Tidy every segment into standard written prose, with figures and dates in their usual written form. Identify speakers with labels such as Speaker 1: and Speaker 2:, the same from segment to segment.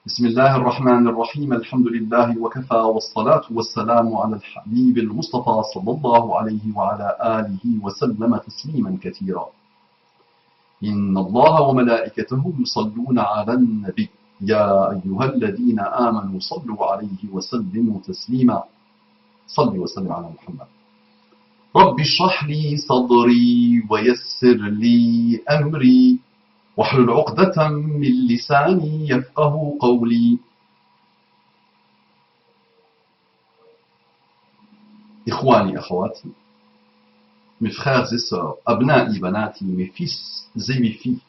Speaker 1: بسم الله الرحمن الرحيم الحمد لله وكفى والصلاة والسلام على الحبيب المصطفى صلى الله عليه وعلى آله وسلم تسليما كثيرا إن الله وملائكته يصلون على النبي يا أيها الذين آمنوا صلوا عليه وسلموا تسليما صل وسلم على محمد رب اشرح لي صدري ويسر لي أمري واحلل عقدة من لساني يفقه قولي. إخواني أخواتي, mes frères et sœurs, أبنائي بناتي, mes fils et mes filles,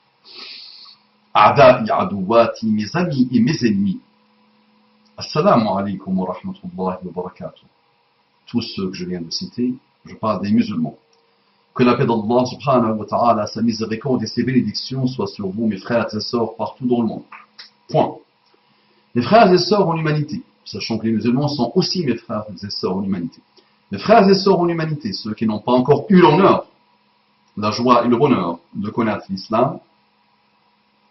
Speaker 1: أعدائي عدواتي, mes amis et mes ennemis. Assalamu alaikum wa rahmatullahi wa barakatuh. Tous ceux que je viens de citer, je parle des musulmans. Que la paix d'Allah subhanahu wa ta'ala, sa miséricorde et ses bénédictions soient sur vous, mes frères et sœurs, partout dans le monde. Point. Mes frères et sœurs en humanité, sachant que les musulmans sont aussi mes frères et sœurs en humanité. Mes frères et sœurs en humanité, ceux qui n'ont pas encore eu l'honneur, la joie et le bonheur de connaître l'islam.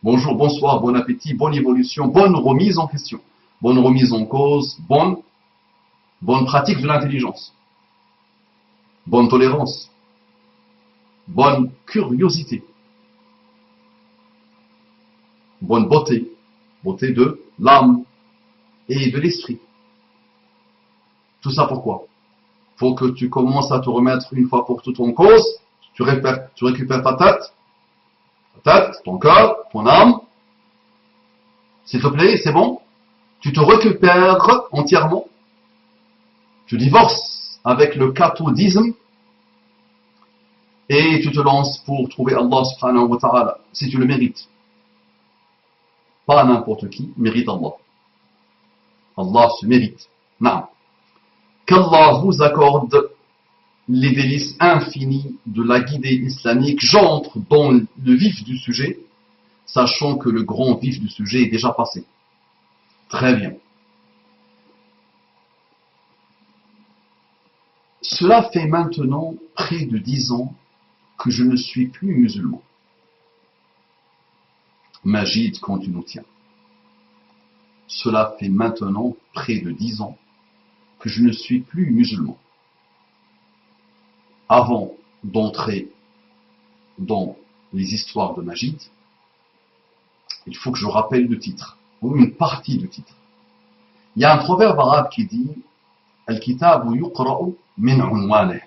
Speaker 1: Bonjour, bonsoir, bon appétit, bonne évolution, bonne remise en question, bonne remise en cause, bonne pratique de l'intelligence, bonne tolérance, bonne curiosité, bonne beauté, beauté de l'âme et de l'esprit. Tout ça pourquoi? Faut que tu commences à te remettre une fois pour toutes en cause, tu récupères ta tête, ton cœur, ton âme. S'il te plaît, c'est bon? Tu te récupères entièrement. Tu divorces avec le cathodisme et tu te lances pour trouver Allah subhanahu wa ta'ala, si tu le mérites. Pas n'importe qui mérite Allah. Allah se mérite. Non. Qu'Allah vous accorde les délices infinis de la guidée islamique. J'entre dans le vif du sujet, sachant que le grand vif du sujet est déjà passé. Très bien. Cela fait maintenant près de 10 ans que je ne suis plus musulman. Majid, quand tu nous tiens. Cela fait maintenant près de 10 ans que je ne suis plus musulman. Avant d'entrer dans les histoires de Majid, il faut que je rappelle le titre, ou une partie du titre. Il y a un proverbe arabe qui dit « Al-kitabu yuqra'u min unwanih »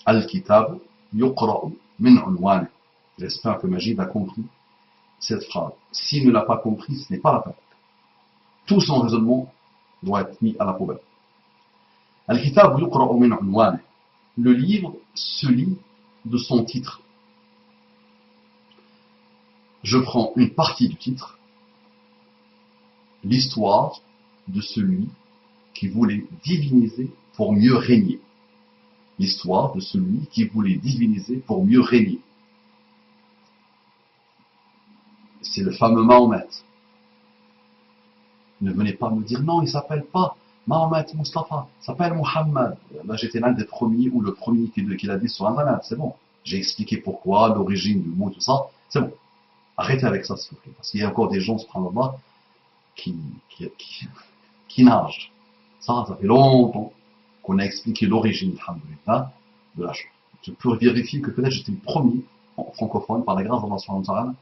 Speaker 1: Al-kitabu yuqra'u min unwanih. J'espère que Majid a compris cette phrase. S'il ne l'a pas compris, ce n'est pas la peine. Tout son raisonnement doit être mis à la poubelle. Al-kitabu yuqra'u min unwanih. Le livre se lit de son titre. Je prends une partie du titre, l'histoire de celui qui voulait diviniser pour mieux régner. L'histoire de celui qui voulait diviniser pour mieux régner. C'est le fameux Mahomet. Ne venez pas me dire non, il ne s'appelle pas Mahomet Mustafa, il s'appelle Muhammad. Là, j'étais l'un des premiers ou le premier qui l'a dit sur Internet, c'est bon. J'ai expliqué pourquoi, l'origine du mot, tout ça, c'est bon. Arrêtez avec ça, s'il vous plaît. Parce qu'il y a encore des gens, subhanallah, qui nagent. Ça fait longtemps qu'on a expliqué l'origine, alhamdoulilah, de la chose. Je peux vérifier que peut-être j'étais le premier, en francophone, par la grâce d'Allah subhanahu wa ta'ala,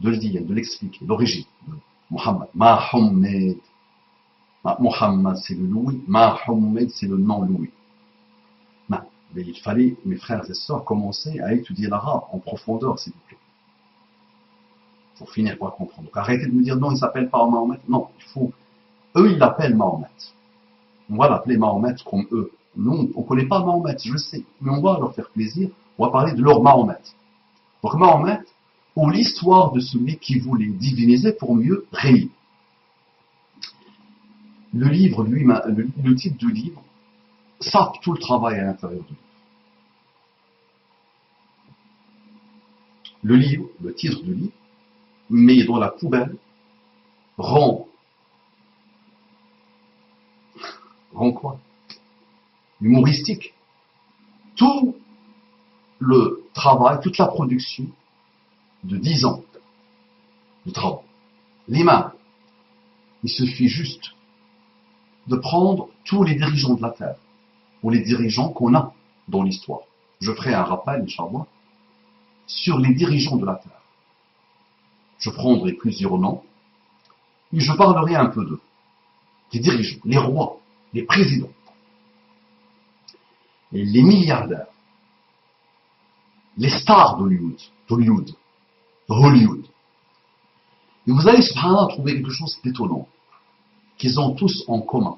Speaker 1: de le dire, de l'expliquer, l'origine de Muhammad. Mahomet. Muhammad, c'est le Louis. Mahomet, c'est le nom Louis. Non. Mais il fallait, mes frères et sœurs, commencer à étudier l'arabe en profondeur, s'il vous plaît. Pour finir par comprendre. Donc arrêtez de me dire non, il ne s'appelle pas Mahomet. Non, il faut. Eux, ils l'appellent Mahomet. On va l'appeler Mahomet comme eux. Nous, on ne connaît pas Mahomet, je sais. Mais on va leur faire plaisir. On va parler de leur Mahomet. Donc Mahomet, ou l'histoire de celui qui voulait diviniser pour mieux régner. Le livre, lui, le titre du livre, sape tout le travail à l'intérieur du livre. Le livre, le titre du livre, met dans la poubelle, rend quoi? Humoristique. Tout le travail, toute la production de 10 ans de travail. L'imam, Il suffit juste de prendre tous les dirigeants de la Terre, ou les dirigeants qu'on a dans l'histoire. Je ferai un rappel, Inch'Allah, sur les dirigeants de la Terre. Je prendrai plusieurs noms, et je parlerai un peu d'eux. Les dirigeants, les rois, les présidents, et les milliardaires, les stars d'Hollywood. Et vous allez, subhanallah, trouver quelque chose d'étonnant, qu'ils ont tous en commun.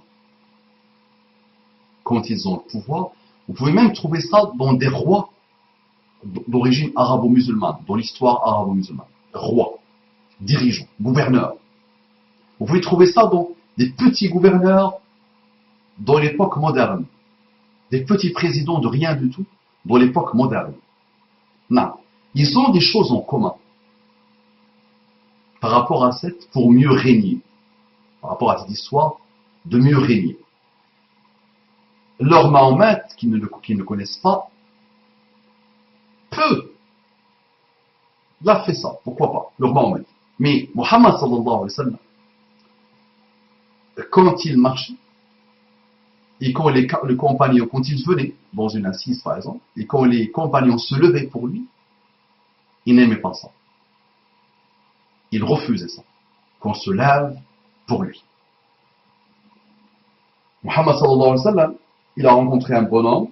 Speaker 1: Quand ils ont le pouvoir, vous pouvez même trouver ça dans des rois d'origine arabo-musulmane, dans l'histoire arabo-musulmane. Rois, dirigeants, gouverneurs. Vous pouvez trouver ça dans des petits gouverneurs dans l'époque moderne. Des petits présidents de rien du tout dans l'époque moderne. Non. Ils ont des choses en commun par rapport à cette, pour mieux régner. Par rapport à cette histoire de mieux régner. Leur Mahomet, qu'ils ne connaissent pas, l'a fait ça, pourquoi pas, leur Mahomet. Mais Muhammad sallallahu alayhi wa sallam, quand il marchait, et quand les compagnons, quand ils venaient dans une assise par exemple, et quand les compagnons se levaient pour lui, il n'aimait pas ça. Il refusait ça, qu'on se lève pour lui. Muhammad sallallahu alayhi wa sallam, il a rencontré un bonhomme,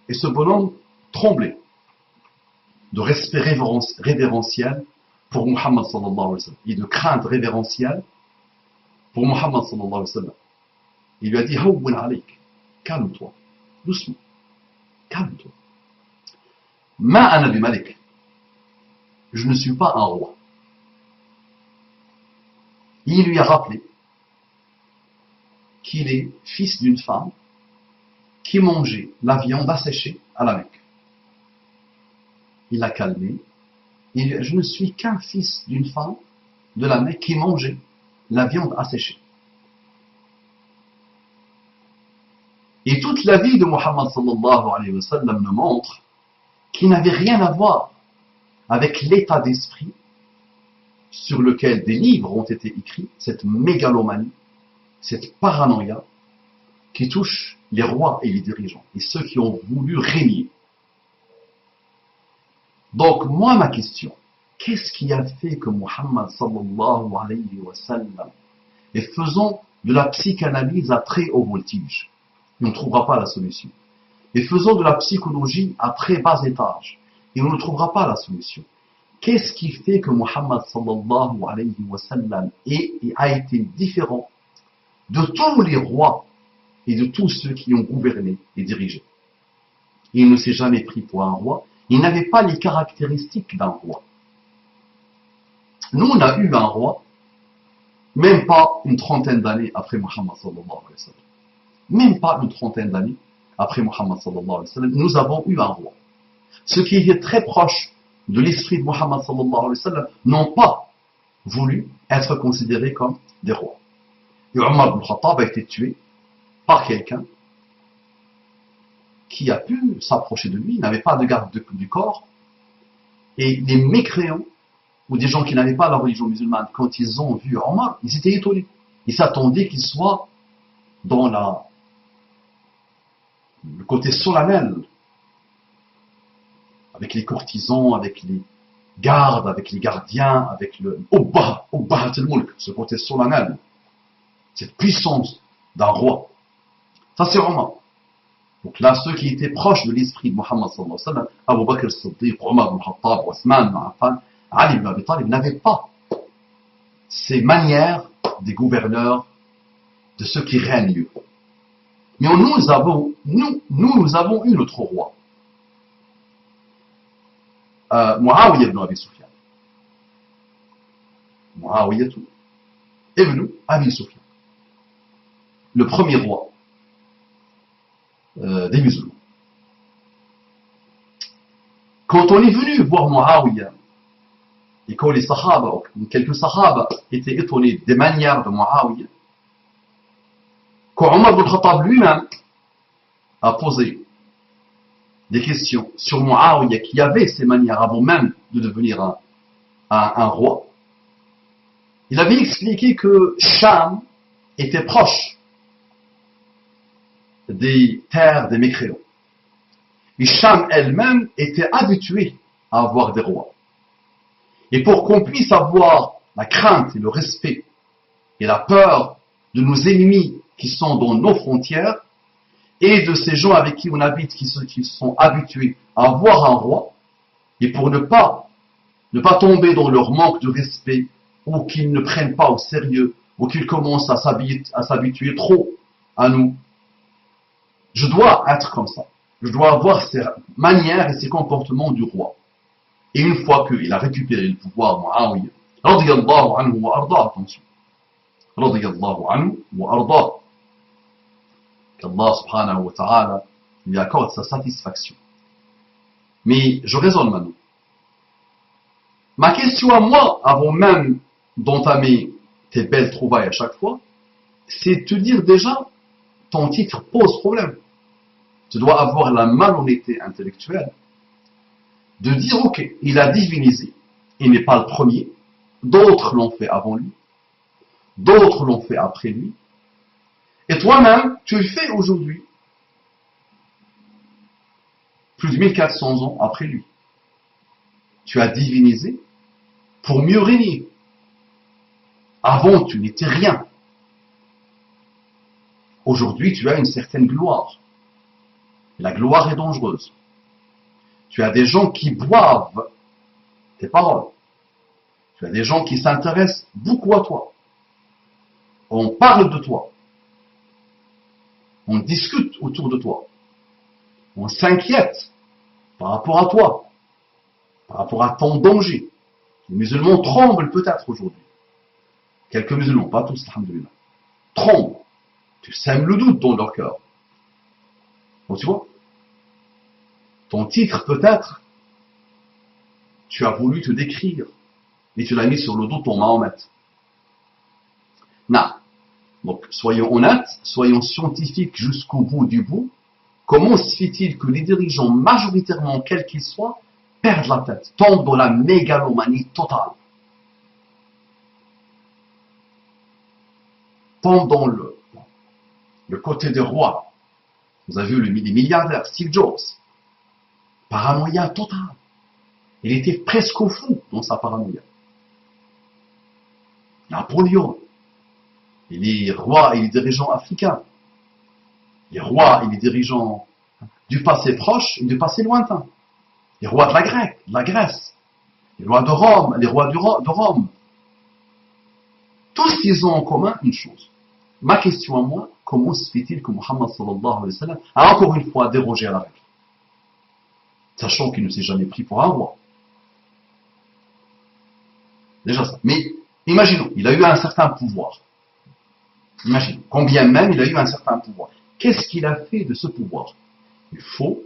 Speaker 1: et ce bonhomme tremblait de respect révérentiel pour Muhammad sallallahu alayhi wa sallam, et de crainte révérentielle pour Muhammad sallallahu alayhi wa sallam. Il lui a dit, Hawwin alayk, calme-toi, doucement, calme-toi. Ma ana bi malik, je ne suis pas un roi. Il lui a rappelé qu'il est fils d'une femme qui mangeait la viande asséchée à la Mecque. Il l'a calmé. Il dit, je ne suis qu'un fils d'une femme de la Mecque qui mangeait la viande asséchée. Et toute la vie de Muhammad sallallahu alayhi wa sallam nous montre qu'il n'avait rien à voir avec l'état d'esprit sur lequel des livres ont été écrits, cette mégalomanie, cette paranoïa qui touche les rois et les dirigeants, et ceux qui ont voulu régner. Donc, moi, ma question, qu'est-ce qui a fait que Muhammad sallallahu alayhi wa sallam, et faisant de la psychanalyse à très haut voltige, on ne trouvera pas la solution, et faisant de la psychologie à très bas étage, et on ne trouvera pas la solution. Qu'est-ce qui fait que Muhammad sallallahu alayhi wa sallam a été différent de tous les rois et de tous ceux qui ont gouverné et dirigé? Il ne s'est jamais pris pour un roi. Il n'avait pas les caractéristiques d'un roi. Nous, on a eu un roi, même pas une trentaine d'années après Muhammad sallallahu alayhi wa sallam. Même pas une trentaine d'années après Muhammad sallallahu alayhi wa sallam, nous avons eu un roi. Ceux qui étaient très proches de l'esprit de Muhammad sallallahu alayhi wa sallam n'ont pas voulu être considérés comme des rois. Et Omar ibn Khattab a été tué par quelqu'un qui a pu s'approcher de lui, il n'avait pas de garde du corps, et les mécréants, ou des gens qui n'avaient pas la religion musulmane, quand ils ont vu Omar, ils étaient étonnés. Ils s'attendaient qu'il soit dans le côté solennel, avec les courtisans, avec les gardes, avec les gardiens, avec le Ubbahat al-Mulk, ce côté solennel, cette puissance d'un roi. Ça c'est Omar. Donc là, ceux qui étaient proches de l'esprit de Muhammad sallallahu alayhi wa sallam, Abu Bakr as-Siddiq, Omar ibn Khattab, Othman, Affan, Ali ibn Abi Talib, n'avaient pas ces manières des gouverneurs, de ceux qui règnent. Mais nous avons eu notre roi. Muawiyah ibn Abi Sufyan. Muawiyah ibn Abi Sufyan. Le premier roi des musulmans. Quand on est venu voir Muawiyah, et quand les sahaba, quelques sahaba étaient étonnés des manières de Muawiyah, quand Omar ibn Khattab lui-même a posé des questions sur Muawiyah qui avait ces manières avant même de devenir un roi, il avait expliqué que Sham était proche des terres des mécréants. Et Cham elle-même était habituée à avoir des rois. Et pour qu'on puisse avoir la crainte et le respect et la peur de nos ennemis qui sont dans nos frontières et de ces gens avec qui on habite qui sont habitués à avoir un roi, et pour ne pas tomber dans leur manque de respect ou qu'ils ne prennent pas au sérieux ou qu'ils commencent à s'habituer trop à nous, je dois être comme ça. Je dois avoir ces manières et ces comportements du roi. Et une fois qu'il a récupéré le pouvoir, Muawiyah, radiyallahu anhu wa arda, attention, radiyallahu anhu wa arda, qu'Allah subhanahu wa ta'ala lui accorde sa satisfaction. Mais je raisonne maintenant. Ma question à moi, avant même d'entamer tes belles trouvailles à chaque fois, c'est de te dire déjà, ton titre pose problème. Tu dois avoir la malhonnêteté intellectuelle de dire, ok, il a divinisé, il n'est pas le premier, d'autres l'ont fait avant lui, d'autres l'ont fait après lui, et toi-même, tu le fais aujourd'hui, plus de 1400 ans après lui. Tu as divinisé pour mieux régner. Avant, tu n'étais rien. Aujourd'hui, tu as une certaine gloire. La gloire est dangereuse. Tu as des gens qui boivent tes paroles. Tu as des gens qui s'intéressent beaucoup à toi. On parle de toi. On discute autour de toi. On s'inquiète par rapport à toi, par rapport à ton danger. Les musulmans tremblent peut-être aujourd'hui. Quelques musulmans, pas tous, alhamdoulilah, tremblent. Tu sèmes le doute dans leur cœur. Donc tu vois, ton titre peut-être, tu as voulu te décrire et tu l'as mis sur le dos de ton Mahomet. Non. Donc soyons honnêtes, soyons scientifiques jusqu'au bout du bout. Comment se fait-il que les dirigeants, majoritairement quels qu'ils soient, perdent la tête, tombent dans la mégalomanie totale, tombent dans le côté des rois. Vous avez vu les milliardaires, Steve Jobs, paranoïa totale. Il était presque fou dans sa paranoïa. Napoléon, et les rois et les dirigeants africains, les rois et les dirigeants du passé proche et du passé lointain, les rois de la Grèce, les rois de Rome, les rois de Rome. Tous ils ont en commun une chose. Ma question à moi, comment se fait-il que Muhammad sallallahu alayhi wa sallam a encore une fois dérogé à la règle, sachant qu'il ne s'est jamais pris pour un roi? Déjà ça. Mais imaginons, il a eu un certain pouvoir. Imaginons, combien même il a eu un certain pouvoir. Qu'est-ce qu'il a fait de ce pouvoir? Il faut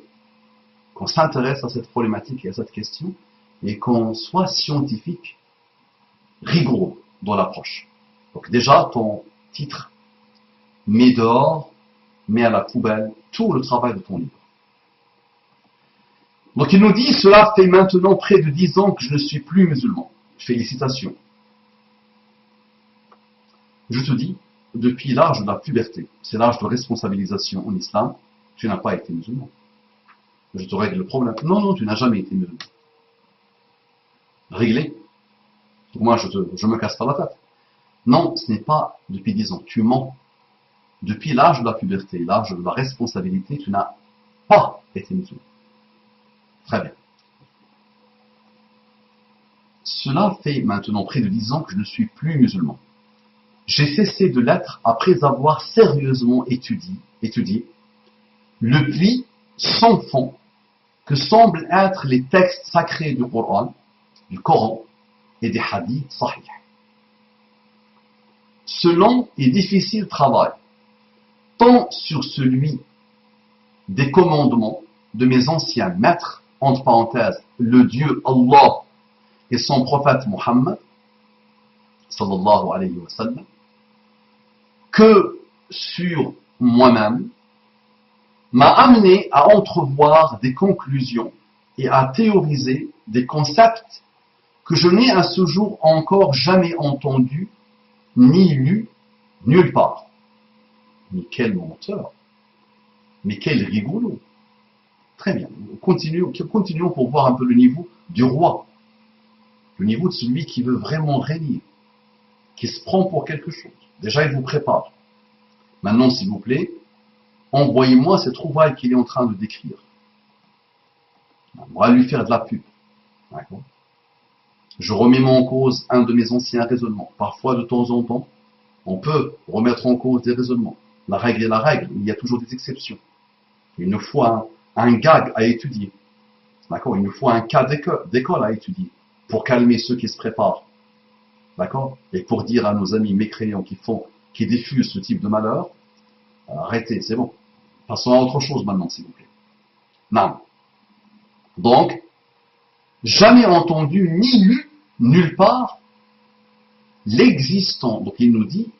Speaker 1: qu'on s'intéresse à cette problématique et à cette question et qu'on soit scientifique, rigoureux dans l'approche. Donc déjà, ton titre, mets dehors, mets à la poubelle tout le travail de ton livre. Donc il nous dit, cela fait maintenant près de 10 ans que je ne suis plus musulman. Félicitations. Je te dis, depuis l'âge de la puberté, c'est l'âge de responsabilisation en islam, tu n'as pas été musulman. Je te règle le problème. Non, tu n'as jamais été musulman. Réglé. Donc moi, je me casse pas la tête. Non, ce n'est pas depuis 10 ans. Tu mens. Depuis l'âge de la puberté, l'âge de la responsabilité, tu n'as pas été musulman. Très bien. Cela fait maintenant près de 10 ans que je ne suis plus musulman. J'ai cessé de l'être après avoir sérieusement étudié le pli sans fond que semblent être les textes sacrés du Coran et des hadiths sahih. Ce long et difficile travail, tant sur celui des commandements de mes anciens maîtres, entre parenthèses, le Dieu Allah et son prophète Muhammad, sallallahu alayhi wa sallam, que sur moi-même, m'a amené à entrevoir des conclusions et à théoriser des concepts que je n'ai à ce jour encore jamais entendus, ni lus, Nulle part. Mais quel menteur. Mais quel rigolo. Très bien. Continuons pour voir un peu le niveau du roi. Le niveau de celui qui veut vraiment régner. Qui se prend pour quelque chose. Déjà, il vous prépare. Maintenant, s'il vous plaît, envoyez-moi cette trouvaille qu'il est en train de décrire. On va lui faire de la pub. D'accord. Je remets en cause un de mes anciens raisonnements. Parfois, de temps en temps, on peut remettre en cause des raisonnements. La règle est la règle, il y a toujours des exceptions. Il nous faut un gag à étudier. D'accord. Il nous faut un cas d'école à étudier pour calmer ceux qui se préparent. D'accord. Et pour dire à nos amis mécréants qui diffusent ce type de malheur, arrêtez, c'est bon. Passons à autre chose maintenant, s'il vous plaît. Non. Donc, jamais entendu ni lu nulle part l'existant. Donc il nous dit,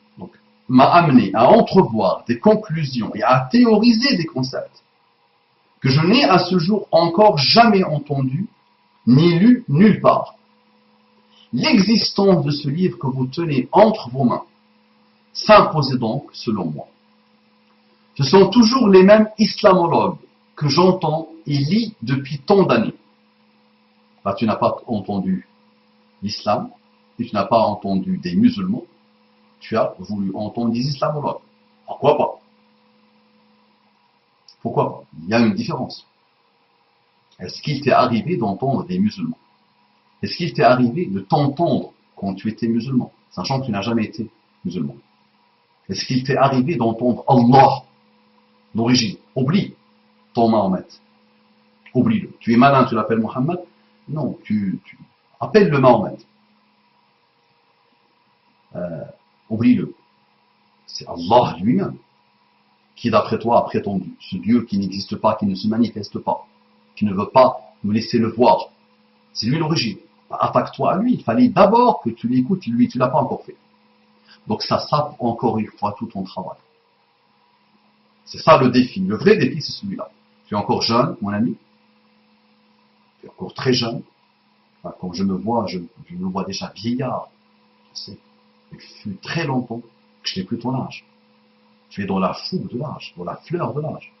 Speaker 1: m'a amené à entrevoir des conclusions et à théoriser des concepts que je n'ai à ce jour encore jamais entendu ni lu nulle part. L'existence de ce livre que vous tenez entre vos mains s'imposait donc, selon moi. Ce sont toujours les mêmes islamologues que j'entends et lis depuis tant d'années. Là, tu n'as pas entendu l'islam, et tu n'as pas entendu des musulmans, tu as voulu entendre des islamologues. Pourquoi pas? Pourquoi pas? Il y a une différence. Est-ce qu'il t'est arrivé d'entendre des musulmans? Est-ce qu'il t'est arrivé de t'entendre quand tu étais musulman, sachant que tu n'as jamais été musulman? Est-ce qu'il t'est arrivé d'entendre Allah d'origine? Oublie ton Mahomet. Oublie-le. Tu es malin, tu l'appelles Mohammed? Non, tu appelles-le Mahomet. Oublie-le. C'est Allah lui-même qui, d'après toi, a prétendu. Ce Dieu qui n'existe pas, qui ne se manifeste pas, qui ne veut pas nous laisser le voir. C'est lui l'origine. Attaque-toi à lui. Il fallait d'abord que tu l'écoutes, lui, tu ne l'as pas encore fait. Donc ça sape encore une fois tout ton travail. C'est ça le défi. Le vrai défi, c'est celui-là. Tu es encore jeune, mon ami. Tu es encore très jeune. Enfin, comme je me vois, je me vois déjà vieillard. Je sais. Il fut très longtemps que je n'ai plus ton âge. Tu es dans la fougue de l'âge, dans la fleur de l'âge.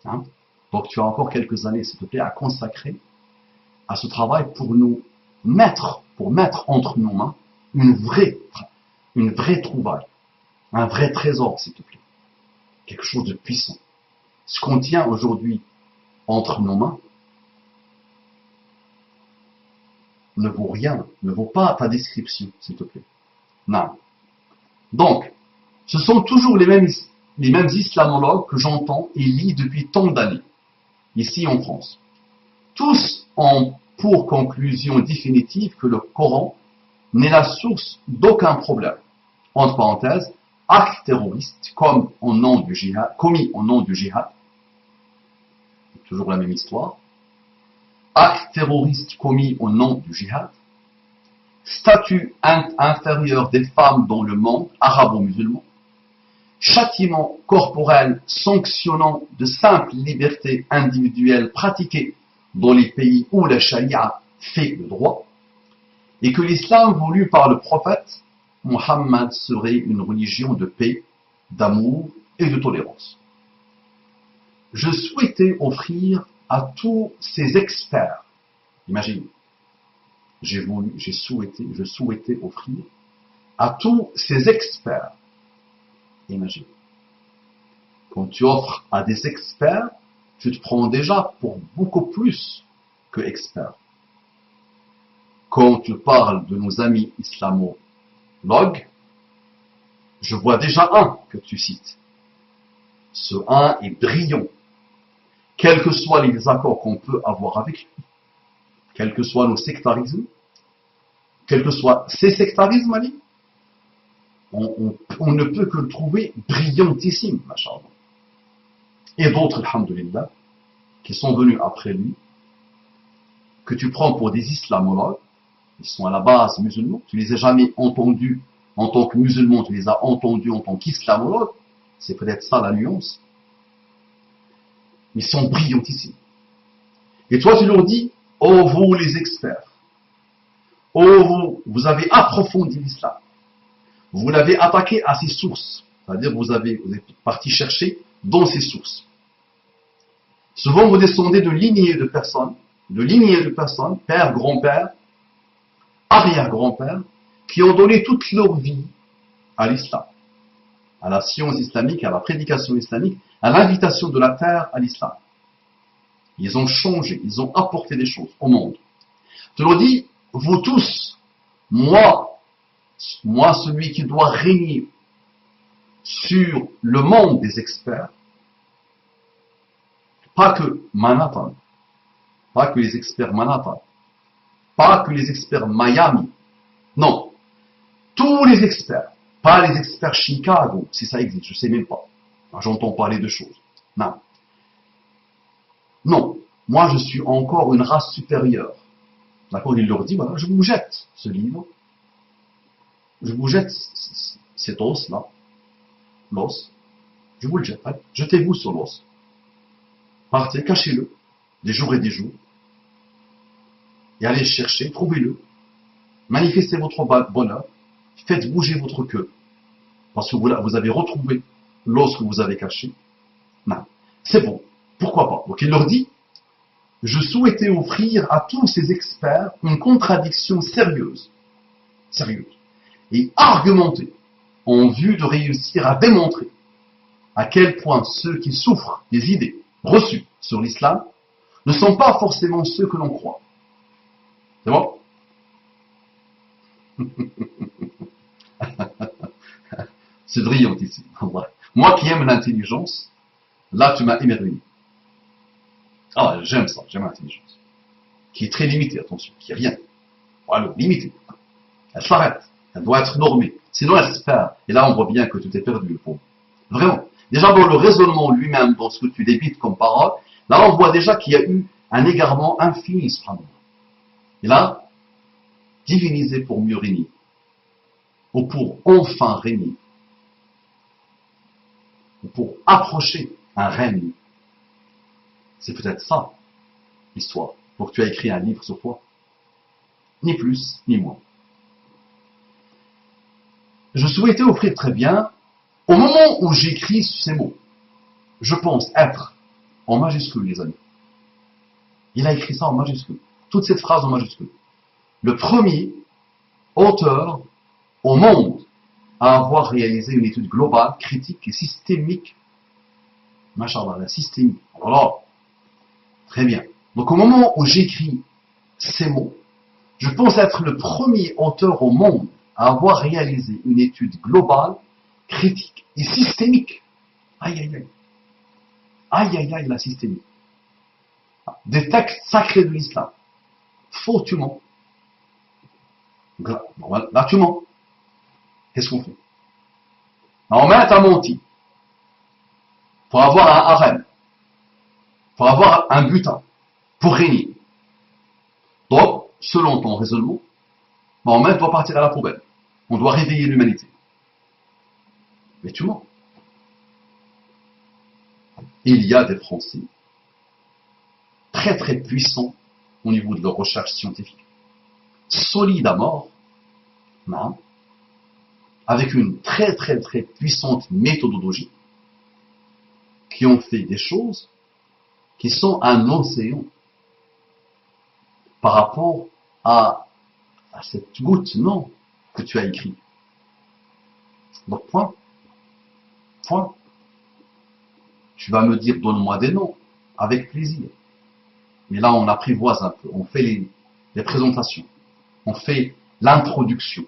Speaker 1: Hein? Donc tu as encore quelques années, s'il te plaît, à consacrer à ce travail pour mettre entre nos mains une vraie trouvaille, un vrai trésor, s'il te plaît. Quelque chose de puissant. Ce qu'on tient aujourd'hui entre nos mains ne vaut rien, ne vaut pas ta description, s'il te plaît. Non. Donc, ce sont toujours les mêmes islamologues que j'entends et lis depuis tant d'années, ici en France. Tous ont pour conclusion définitive que le Coran n'est la source d'aucun problème. Entre parenthèses, acte terroriste commis au nom du djihad, toujours la même histoire, acte terroriste commis au nom du djihad, statut inférieur des femmes dans le monde arabo-musulman, châtiment corporel sanctionnant de simples libertés individuelles pratiquées dans les pays où la charia fait le droit, et que l'islam voulu par le prophète Mohammed serait une religion de paix, d'amour et de tolérance. Je souhaitais offrir à tous ces experts, imagine, je souhaitais offrir à tous ces experts, imagine, quand tu offres à des experts, tu te prends déjà pour beaucoup plus que experts. Quand tu parles de nos amis islamologues, je vois déjà un que tu cites. Ce un est brillant. Quels que soient les désaccords qu'on peut avoir avec lui, quels que soient nos sectarismes, quels que soient ces sectarismes, Ali, on ne peut que le trouver brillantissime, machallah. Et d'autres, alhamdulillah, qui sont venus après lui, que tu prends pour des islamologues, ils sont à la base musulmans, tu les as jamais entendus en tant que musulmans, tu les as entendus en tant qu'islamologues, c'est peut-être ça la nuance, mais ils sont brillantissimes. Et toi tu leur dis, oh vous les experts, oh vous avez approfondi l'islam, vous l'avez attaqué à ses sources. C'est-à-dire vous êtes parti chercher dans ses sources. Souvent, vous descendez de lignées de personnes, père, grand-père, arrière-grand-père, qui ont donné toute leur vie à l'islam, à la science islamique, à la prédication islamique, à l'invitation de la terre à l'islam. Ils ont changé, ils ont apporté des choses au monde. Je te le dis, vous tous, moi, celui qui doit régner sur le monde des experts, pas que Manhattan, pas que les experts Manhattan, pas que les experts Miami, non, tous les experts, pas les experts Chicago, si ça existe, je sais même pas, j'entends parler de choses, non, non, moi je suis encore une race supérieure, d'accord, il leur dit, voilà, je vous jette ce livre, je vous jette cet os-là, l'os, je vous le jette, hein. Jetez-vous sur l'os, partez, cachez-le, des jours et des jours, et allez chercher, trouvez-le, manifestez votre bonheur, faites bouger votre queue, parce que vous avez retrouvé l'os que vous avez caché. Non, c'est bon, pourquoi pas. Donc il leur dit, je souhaitais offrir à tous ces experts une contradiction sérieuse, et argumentée, en vue de réussir à démontrer à quel point ceux qui souffrent des idées reçues sur l'islam ne sont pas forcément ceux que l'on croit. C'est bon? C'est brillant ici. Moi qui aime l'intelligence, là tu m'as émerveillé. Ah, j'aime ça, j'aime l'intelligence. Qui est très limitée, attention, qui est rien. Voilà, limitée. Elle s'arrête, elle doit être normée. Sinon elle se perd. Et là on voit bien que tu t'es perdu, le pauvre. Vraiment. Déjà dans le raisonnement lui-même, dans ce que tu débites comme parole, là on voit déjà qu'il y a eu un égarement infini, subhanallah. Et là, divinisé pour mieux régner, ou pour enfin régner, ou pour approcher un règne. C'est peut-être ça, l'histoire. Donc tu as écrit un livre sur toi. Ni plus, ni moins. Je souhaitais offrir très bien, au moment où j'écris ces mots, je pense être en majuscule, les amis. Il a écrit ça en majuscule. Toute cette phrase en majuscule. Le premier auteur au monde à avoir réalisé une étude globale, critique et systémique. Machallah, systémique. Alors là, très bien. Donc au moment où j'écris ces mots, je pense être le premier auteur au monde à avoir réalisé une étude globale, critique et systémique. Aïe, aïe, aïe. Aïe, aïe, aïe, la systémique. Des textes sacrés de l'islam. Faux, tu mens. Là, tu mens. Qu'est-ce qu'on fait? On met à menti. Pour avoir un harem. Pour avoir un butin. Pour régner. Donc, selon ton raisonnement, Mahomet doit partir à la poubelle. On doit réveiller l'humanité. Mais tu mens. Il y a des Français très très puissants au niveau de leur recherche scientifique. Solides à mort, non, avec une très très très puissante méthodologie, qui ont fait des choses qui sont un océan par rapport à cette goutte, non, que tu as écrit. Donc, point. Point. Tu vas me dire, donne-moi des noms, avec plaisir. Mais là, on apprivoise un peu, on fait les présentations, on fait l'introduction.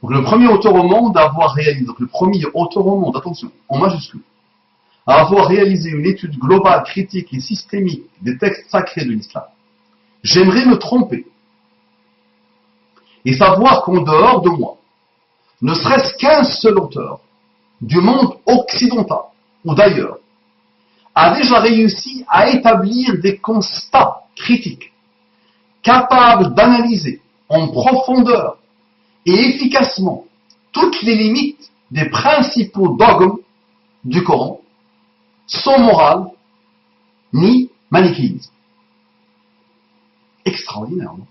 Speaker 1: Donc, le premier auteur au monde à avoir réalisé, donc le premier auteur au monde, attention, en majuscule, à avoir réalisé une étude globale, critique et systémique des textes sacrés de l'islam. J'aimerais me tromper et savoir qu'en dehors de moi, ne serait-ce qu'un seul auteur du monde occidental ou d'ailleurs a déjà réussi à établir des constats critiques capables d'analyser en profondeur et efficacement toutes les limites des principaux dogmes du Coran, sans morale ni manichéisme. Extraordinaire, non?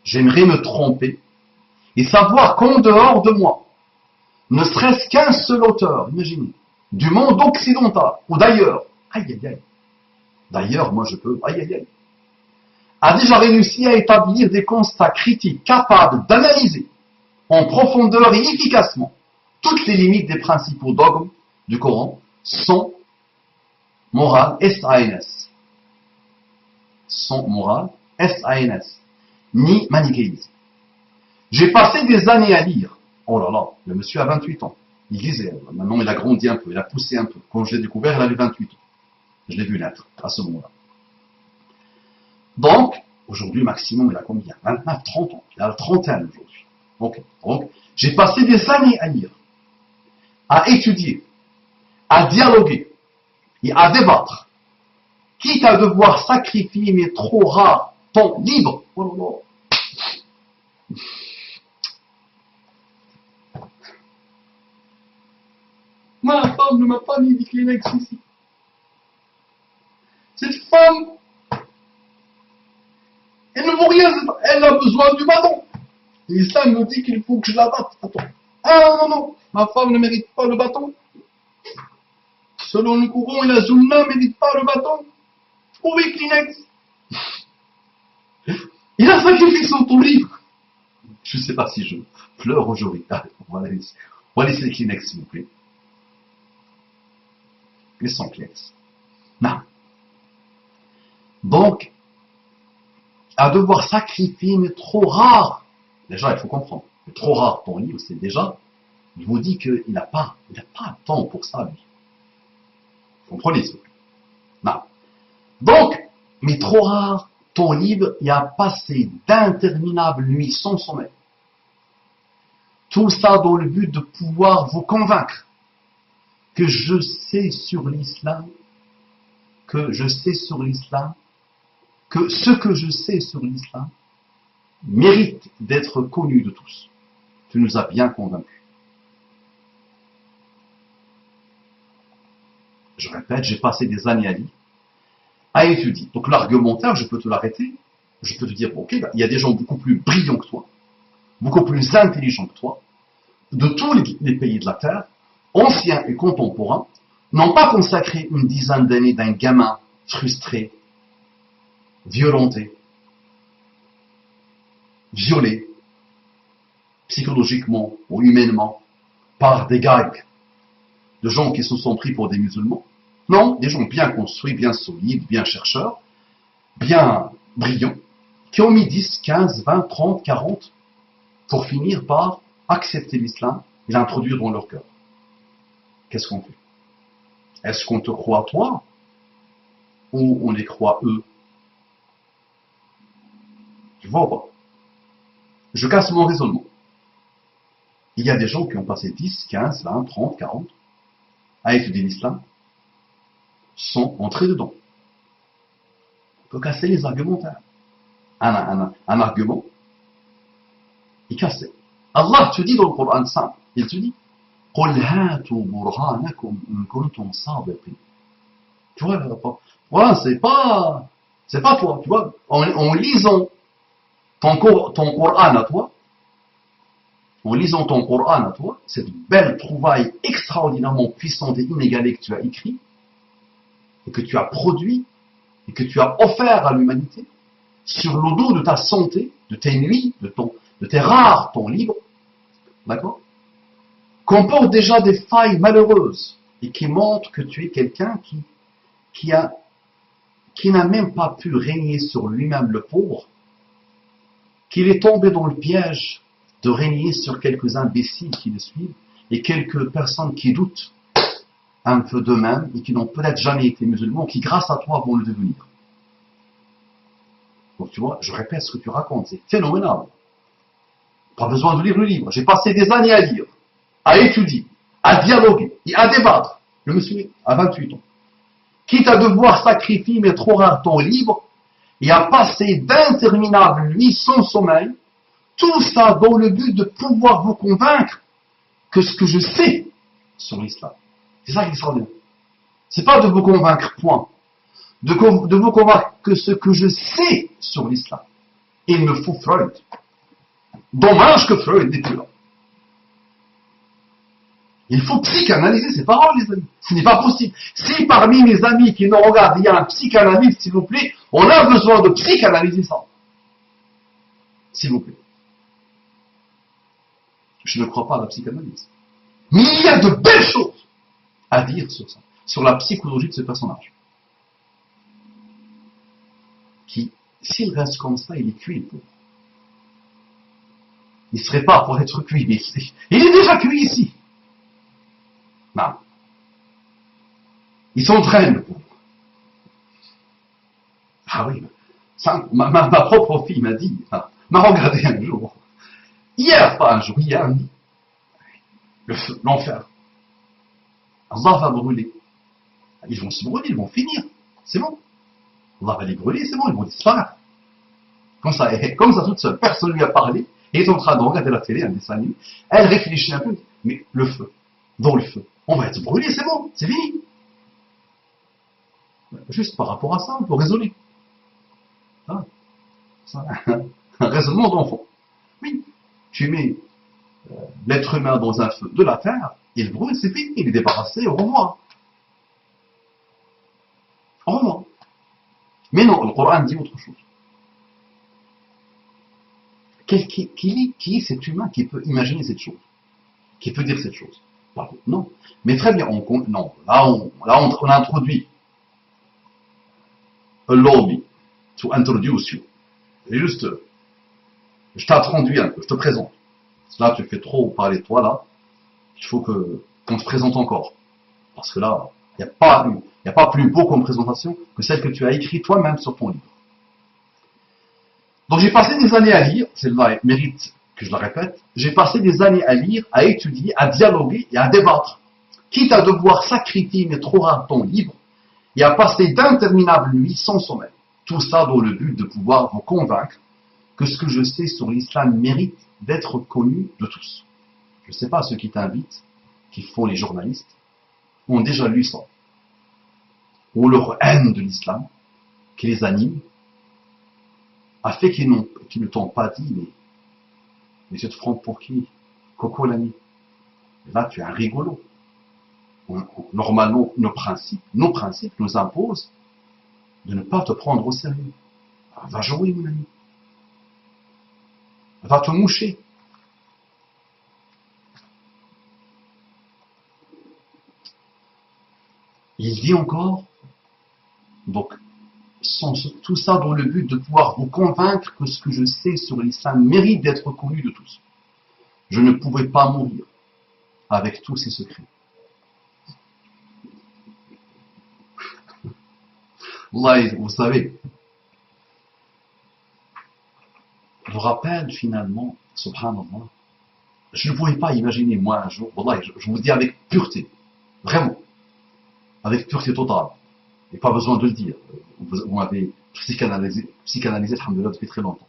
Speaker 1: J'aimerais me tromper et savoir qu'en dehors de moi, ne serait-ce qu'un seul auteur, imaginez, du monde occidental, ou d'ailleurs, aïe aïe aïe, d'ailleurs, moi je peux, aïe aïe aïe, a déjà réussi à établir des constats critiques capables d'analyser en profondeur et efficacement toutes les limites des principaux dogmes du Coran, sans morale, S-A-N-S, sans morale, S-A-N-S, ni manichéisme. J'ai passé des années à lire. Oh là là, le monsieur a 28 ans. Il lisait. Maintenant, il a grandi un peu, il a poussé un peu. Quand je l'ai découvert, il avait 28 ans. Je l'ai vu naître à ce moment-là. Donc, aujourd'hui, maximum, il a combien? 29, 30 ans. Il a la trentaine aujourd'hui. Okay. Donc, j'ai passé des années à lire, à étudier, à dialoguer et à débattre, quitte à devoir sacrifier mes trop rares temps libres. Oh là là. Ma femme ne m'a pas mis des Kleenex ici. Cette femme, elle ne vaut rien, elle a besoin du bâton. L'islam me dit qu'il faut que je la batte. Attends. Ah non, non, ma femme ne mérite pas le bâton. Selon le courant, la Sunna ne mérite pas le bâton. Trouvez Kleenex. Il a sacrifié son temps libre. Je ne sais pas si je pleure aujourd'hui. Ah, on va laisser les Kleenex, s'il vous plaît. Laissons Kleenex. Non. Donc, à devoir sacrifier, mais trop rare. Déjà, il faut comprendre. Mais trop rare ton livre, c'est déjà, il vous dit qu'il n'a pas le temps pour ça, lui. Vous comprenez ça? Non. Donc, mais trop rare ton livre, il a passé d'interminables nuits sans sommeil. Tout ça dans le but de pouvoir vous convaincre que je sais sur l'islam, que ce que je sais sur l'islam mérite d'être connu de tous. Tu nous as bien convaincus. Je répète, j'ai passé des années à lire, à étudier. Donc l'argumentaire, je peux te l'arrêter, je peux te dire, ok, il y a des gens beaucoup plus brillants que toi, beaucoup plus intelligents que toi, de tous les pays de la Terre, anciens et contemporains, n'ont pas consacré une dizaine d'années d'un gamin frustré, violenté, violé, psychologiquement ou humainement, par des gags de gens qui se sont pris pour des musulmans. Non, des gens bien construits, bien solides, bien chercheurs, bien brillants, qui ont mis 10, 15, 20, 30, 40 pour finir par accepter l'islam et l'introduire dans leur cœur. Qu'est-ce qu'on fait? Est-ce qu'on te croit toi ou on les croit eux? Tu vois ou pas? Je casse mon raisonnement. Il y a des gens qui ont passé 10, 15, 20, 30, 40 à étudier l'islam sans entrer dedans. On peut casser les argumentaires. Un argument est cassé. Allah te dit dans le Coran saint, il te dit قُلْ هَاتُوا بُرْهَانَكُمْ إِن كُنتُمْ صَادِقِينَ. Tu vois, voilà, c'est pas toi, tu vois, en lisant ton Coran à toi, cette belle trouvaille extraordinairement puissante et inégalée que tu as écrit, et que tu as produit, et que tu as offert à l'humanité, sur le dos de ta santé, de tes nuits, de tes rares temps libres, d'accord, comporte déjà des failles malheureuses, et qui montrent que tu es quelqu'un qui n'a même pas pu régner sur lui-même le pauvre, qu'il est tombé dans le piège de régner sur quelques imbéciles qui le suivent et quelques personnes qui doutent un peu d'eux-mêmes et qui n'ont peut-être jamais été musulmans, qui grâce à toi vont le devenir. Donc tu vois, je répète ce que tu racontes, c'est phénoménal. Pas besoin de lire le livre. J'ai passé des années à lire, à étudier, à dialoguer et à débattre. Je me suis à 28 ans. Quitte à devoir sacrifier mes trop rares temps libres et à passer d'interminables nuits sans sommeil, tout ça dans le but de pouvoir vous convaincre que ce que je sais sur l'islam. C'est ça qui est extraordinaire. C'est pas de vous convaincre, point. De vous convaincre que ce que je sais sur l'islam. Il me faut Freud. Dommage que Freud n'était plus là. Il faut psychanalyser ses paroles, les amis. Ce n'est pas possible. Si parmi mes amis qui nous regardent, il y a un psychanalyste, s'il vous plaît, on a besoin de psychanalyser ça. S'il vous plaît. Je ne crois pas à la psychanalyse. Mais il y a de belles choses à dire sur ça, sur la psychologie de ce personnage. Qui, s'il reste comme ça, il est cuit pour. Il ne serait pas pour être cuit, mais il est déjà cuit ici. Non. Il s'entraîne pour. Ah oui, ça, ma propre fille m'a dit, m'a regardé un jour. Hier, pas un jour, hier, le feu, l'enfer. Allah va brûler. Ils vont se brûler, ils vont finir. C'est bon. Allah va les brûler, c'est bon, ils vont disparaître. Comme ça toute seule. Personne ne lui a parlé. Et est en train de regarder la télé, un dessin animé. Elle réfléchit un peu. Mais le feu, dans le feu, on va être brûlé, c'est bon, c'est fini. Juste par rapport à ça, on peut raisonner. Ah, ça, un raisonnement d'enfant. Oui, tu mets l'être humain dans un feu de la terre, il brûle, c'est fini, il est débarrassé, au revoir. Au revoir. Mais non, le Coran dit autre chose. Qui est cet humain qui peut imaginer cette chose? Qui peut dire cette chose? Non. Mais très bien, non. Là, on a introduit allow me to introduce you. Et juste, je t'introduis un peu, je te présente. Là, tu fais trop parler de toi, là. Il faut qu'on te présente encore. Parce que là, il n'y a pas plus beau comme présentation que celle que tu as écrite toi-même sur ton livre. Donc j'ai passé des années à lire, celle-là mérite que je la répète, j'ai passé des années à lire, à étudier, à dialoguer et à débattre, quitte à devoir sacrifier mes trop rares temps libres et à passer d'interminables nuits sans sommeil. Tout ça dans le but de pouvoir vous convaincre que ce que je sais sur l'islam mérite d'être connu de tous. Je ne sais pas ceux qui t'invitent, qui font les journalistes, ont déjà lu ça. Ou leur haine de l'islam, qui les anime, a fait qu'ils ne t'ont pas dit, mais tu te prends pour qui? Coco l'ami. Là, tu es un rigolo. Normalement, nos principes nous imposent de ne pas te prendre au sérieux. Alors, va jouer, mon ami. Va te moucher. Il dit encore, donc, tout ça dans le but de pouvoir vous convaincre que ce que je sais sur l'islam mérite d'être connu de tous. Je ne pouvais pas mourir avec tous ces secrets. Allah, vous savez, vous rappelle finalement, subhanallah, je ne pouvais pas imaginer moi un jour, Allah, je vous dis avec pureté, vraiment, avec pureté totale, et pas besoin de le dire, vous m'avez psychanalysé, alhamdoulilah, depuis très longtemps,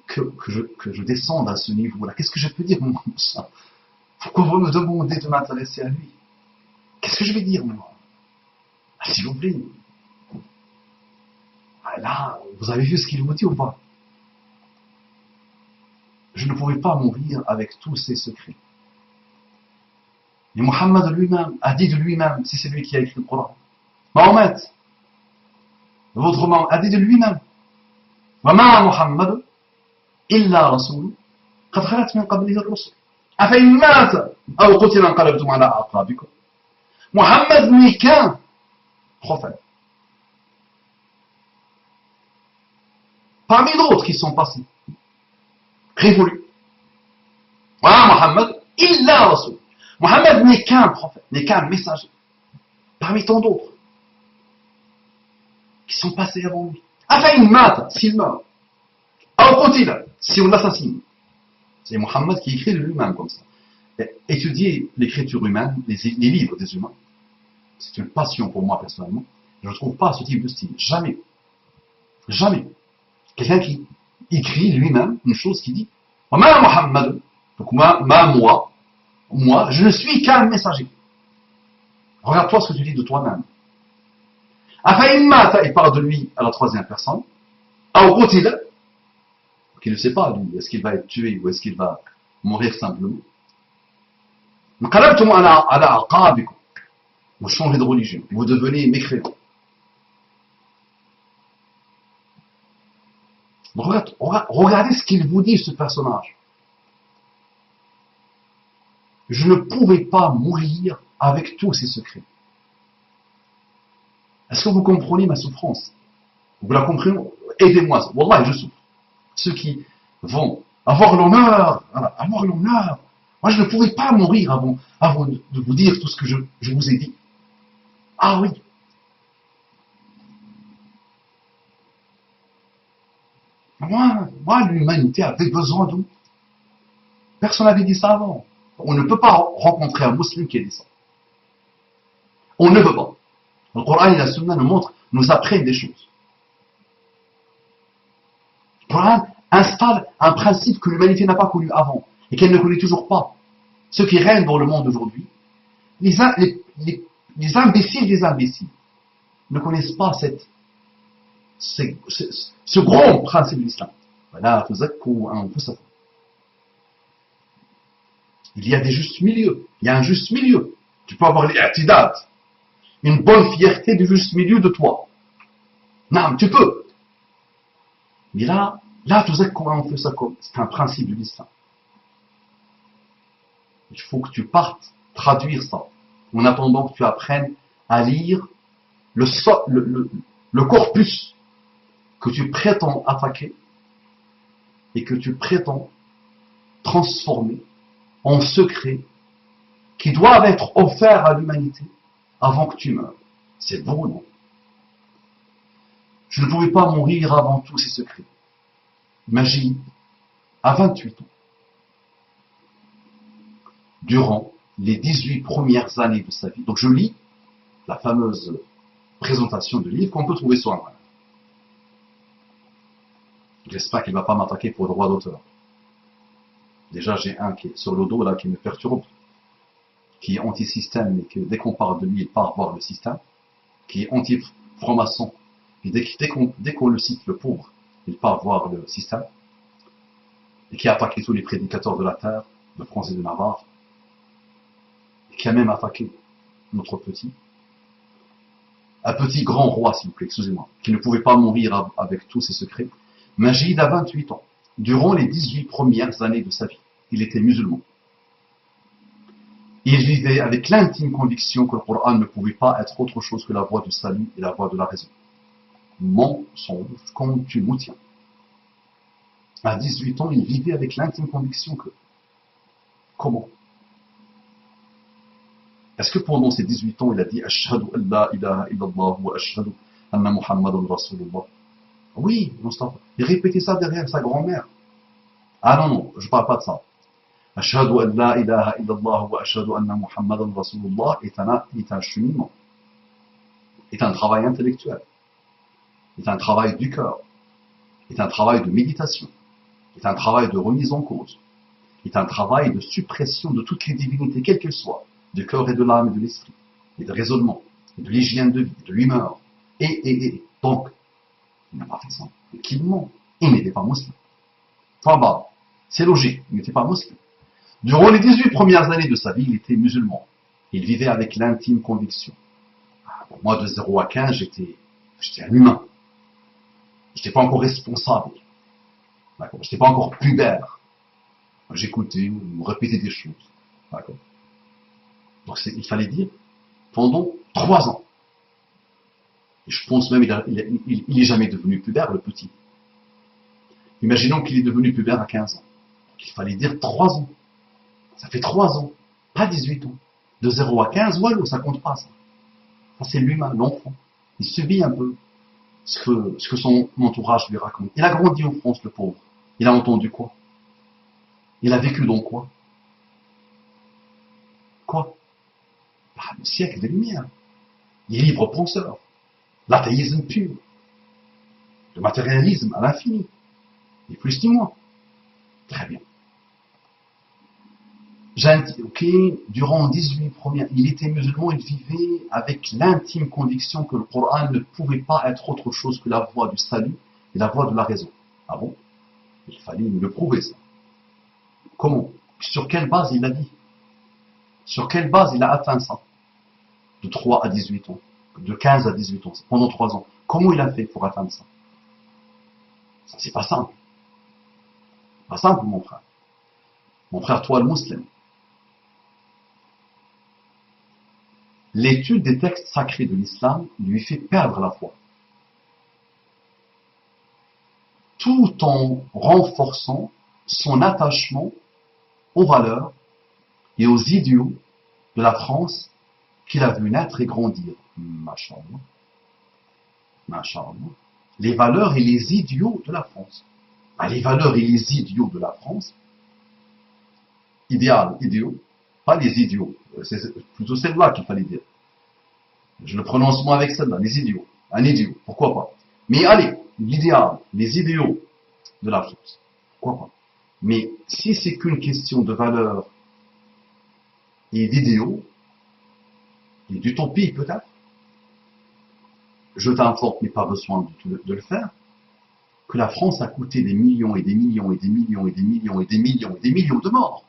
Speaker 1: que je descende à ce niveau-là. Qu'est-ce que je peux dire, moi, ça? Pourquoi vous me demandez de m'intéresser à lui? Qu'est-ce que je vais dire, moi? Ah, s'il vous plaît. Ah, là, vous avez vu ce qu'il vous dit ou pas? Je ne pouvais pas mourir avec tous ces secrets. Et Muhammad lui-même a dit de lui-même, si c'est lui qui a écrit le Coran, Mahomet, votre maman, a dit de lui-même, وَمَا مُحَمَّدٌ إِلَّا رَسُولٌ قَدْ خَلَتْ مِنْ قَبْلِهِ الرُّسُلُ أَفَإِنْ مَاتَ أَوْ قُتِلَ انقلبتم على أعقابكم. Muhammad n'est qu'un prophète. Parmi d'autres qui sont passés, révolus. Voilà Muhammad, illa Rasul. Muhammad n'est qu'un prophète, n'est qu'un messager. Parmi tant d'autres qui sont passés avant lui. Afaïn mat, s'il meurt. Aokotil, si on l'assassine. C'est Muhammad qui écrit de lui-même comme ça. Étudier l'écriture humaine, les livres des humains, c'est une passion pour moi personnellement. Je ne trouve pas ce type de style. Jamais. Jamais. Quelqu'un qui écrit lui-même une chose qui dit Ma Muhammad, donc moi, je ne suis qu'un messager. Regarde-toi ce que tu dis de toi-même. Afaïn mata, il parle de lui à la troisième personne. Aokotil, qui ne sait pas, lui, est-ce qu'il va être tué ou est-ce qu'il va mourir simplement. Vous changez de religion, vous devenez mécréant. Regardez ce qu'il vous dit, ce personnage. Je ne pouvais pas mourir avec tous ces secrets. Est-ce que vous comprenez ma souffrance? Vous la comprenez? Aidez-moi. Wallah, je souffre. Ceux qui vont avoir l'honneur, moi je ne pouvais pas mourir avant de vous dire tout ce que je vous ai dit. Ah oui. Moi l'humanité avait besoin de nous. Personne n'avait dit ça avant. On ne peut pas rencontrer un musulman qui a dit ça. On ne peut pas. Le Coran et la Sunna nous apprennent des choses. Le Coran installe un principe que l'humanité n'a pas connu avant et qu'elle ne connaît toujours pas. Ceux qui règnent dans le monde aujourd'hui, les imbéciles des imbéciles, ne connaissent pas ce grand principe de l'islam. Voilà, il y a des justes milieux. Il y a un juste milieu. Tu peux avoir l'i'tidad, une bonne fierté du juste milieu de toi. Non, tu peux. Mais là, c'est un principe de l'islam. Il faut que tu partes traduire ça, en attendant que tu apprennes à lire le corpus que tu prétends attaquer et que tu prétends transformer en secret qui doivent être offerts à l'humanité avant que tu meurs. C'est beau, non? Je ne pouvais pas mourir avant tous ces secrets. Imagine, à 28 ans, durant les 18 premières années de sa vie, donc je lis la fameuse présentation du livre qu'on peut trouver sur Internet. J'espère qu'il ne va pas m'attaquer pour le droit d'auteur. Déjà, j'ai un qui est sur le dos, là, qui me perturbe, qui est anti-système, et que dès qu'on parle de lui, il part voir le système, qui est anti-franc-maçon, et dès qu'on le cite, le pauvre, il part voir le système, et qui a attaqué tous les prédicateurs de la terre, de France et de Navarre, et qui a même attaqué notre un petit grand roi, s'il vous plaît, excusez-moi, qui ne pouvait pas mourir avec tous ses secrets. Majid a 28 ans. Durant les 18 premières années de sa vie, il était musulman. Il vivait avec l'intime conviction que le Coran ne pouvait pas être autre chose que la voie du salut et la voie de la raison. Mensonge, comme tu nous tiens. À 18 ans, il vivait avec l'intime conviction que... Comment? Est-ce que pendant ces 18 ans, il a dit « Ashhadu an la ilaha illallah wa ashhadu anna Muhammadan Rasulullah » Oui, Mustafa. Il répétait ça derrière sa grand-mère. Ah non, je ne parle pas de ça. Ashhadu an la ilaha illallah wa ashhadu anna Muhammadan Rasulullah est un cheminement, est un travail intellectuel, est un travail du cœur, est un travail de méditation, est un travail de remise en cause, est un travail de suppression de toutes les divinités, quelles qu'elles soient, du cœur et de l'âme et de l'esprit, et de raisonnement, et de l'hygiène de vie, de l'humeur, donc, il n'a pas fait ça. Et qu'il ment. Il n'était pas musulman. Point barre. C'est logique. Il n'était pas musulman. Durant les 18 premières années de sa vie, il était musulman. Il vivait avec l'intime conviction. Pour moi, de 0 à 15, j'étais un humain. Je n'étais pas encore responsable. Je n'étais pas encore pubère. J'écoutais, on me répétait des choses. D'accord. Donc il fallait dire, pendant 3 ans. Et je pense même il n'est jamais devenu pubère, le petit. Imaginons qu'il est devenu pubère à 15 ans. Il fallait dire 3 ans. Ça fait 3 ans, pas 18 ans. De 0 à 15, voilà, ça compte pas ça. Ça c'est l'humain, l'enfant. Il subit un peu ce que son entourage lui raconte. Il a grandi en France, le pauvre. Il a entendu quoi? Il a vécu dans quoi? Quoi? Le siècle des Lumières. Les libres penseurs. L'athéisme pur. Le matérialisme à l'infini. Ni plus ni moins. Très bien. Ok, durant 18 premières, il était musulman, il vivait avec l'intime conviction que le Coran ne pouvait pas être autre chose que la voie du salut et la voie de la raison. Ah bon? Il fallait le prouver, ça. Comment? Sur quelle base il l'a dit? Sur quelle base il a atteint ça? De 3 à 18 ans, de 15 à 18 ans, pendant 3 ans. Comment il a fait pour atteindre ça? Ça, c'est pas simple. Pas simple, mon frère. Mon frère, toi, le musulman. L'étude des textes sacrés de l'islam lui fait perdre la foi, tout en renforçant son attachement aux valeurs et aux idéaux de la France qu'il a vu naître et grandir. Masha'Allah. Masha'Allah. Les valeurs et les idéaux de la France. Ah, les valeurs et les idéaux de la France. Idéaux, pas les idiots. C'est plutôt celle-là qu'il fallait dire. Je le prononce moi avec celle-là, les idiots. Un idiot, pourquoi pas. Mais allez, l'idéal, les idéaux de la France. Pourquoi pas. Mais si c'est qu'une question de valeurs et d'idéaux, et d'utopie peut-être, je t'informe, mais pas besoin de le faire, que la France a coûté des millions et des millions et des millions et des millions et des millions et des millions de morts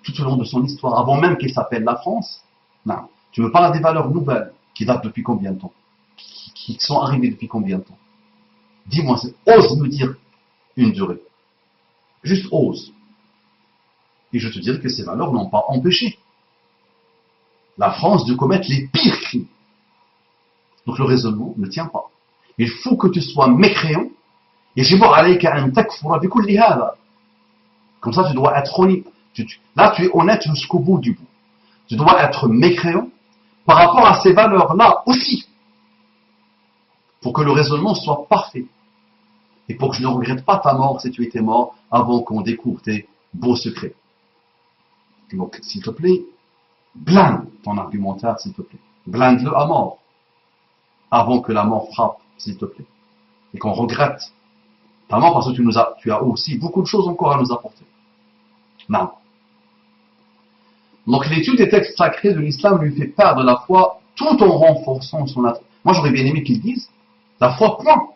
Speaker 1: tout au long de son histoire, avant même qu'elle s'appelle la France. Non. Tu me parles des valeurs nouvelles qui datent depuis combien de temps, qui sont arrivées depuis combien de temps? Dis-moi, ose nous dire une durée. Juste ose. Et je te dirai que ces valeurs n'ont pas empêché la France de commettre les pires crimes. Donc le raisonnement ne tient pas. Il faut que tu sois mécréant. Et j'ai voir alayka an takfura bi kulli hada. Comme ça, tu dois être honnête. Là, tu es honnête jusqu'au bout du bout. Tu dois être mécréant par rapport à ces valeurs-là aussi. Pour que le raisonnement soit parfait. Et pour que je ne regrette pas ta mort si tu étais mort avant qu'on découvre tes beaux secrets. Donc, s'il te plaît, blinde ton argumentaire, s'il te plaît. Blinde-le à mort. Avant que la mort frappe, s'il te plaît. Et qu'on regrette ta mort parce que tu as aussi beaucoup de choses encore à nous apporter. Non. Donc l'étude des textes sacrés de l'islam lui fait perdre la foi tout en renforçant son attachement. Moi j'aurais bien aimé qu'ils disent la foi point.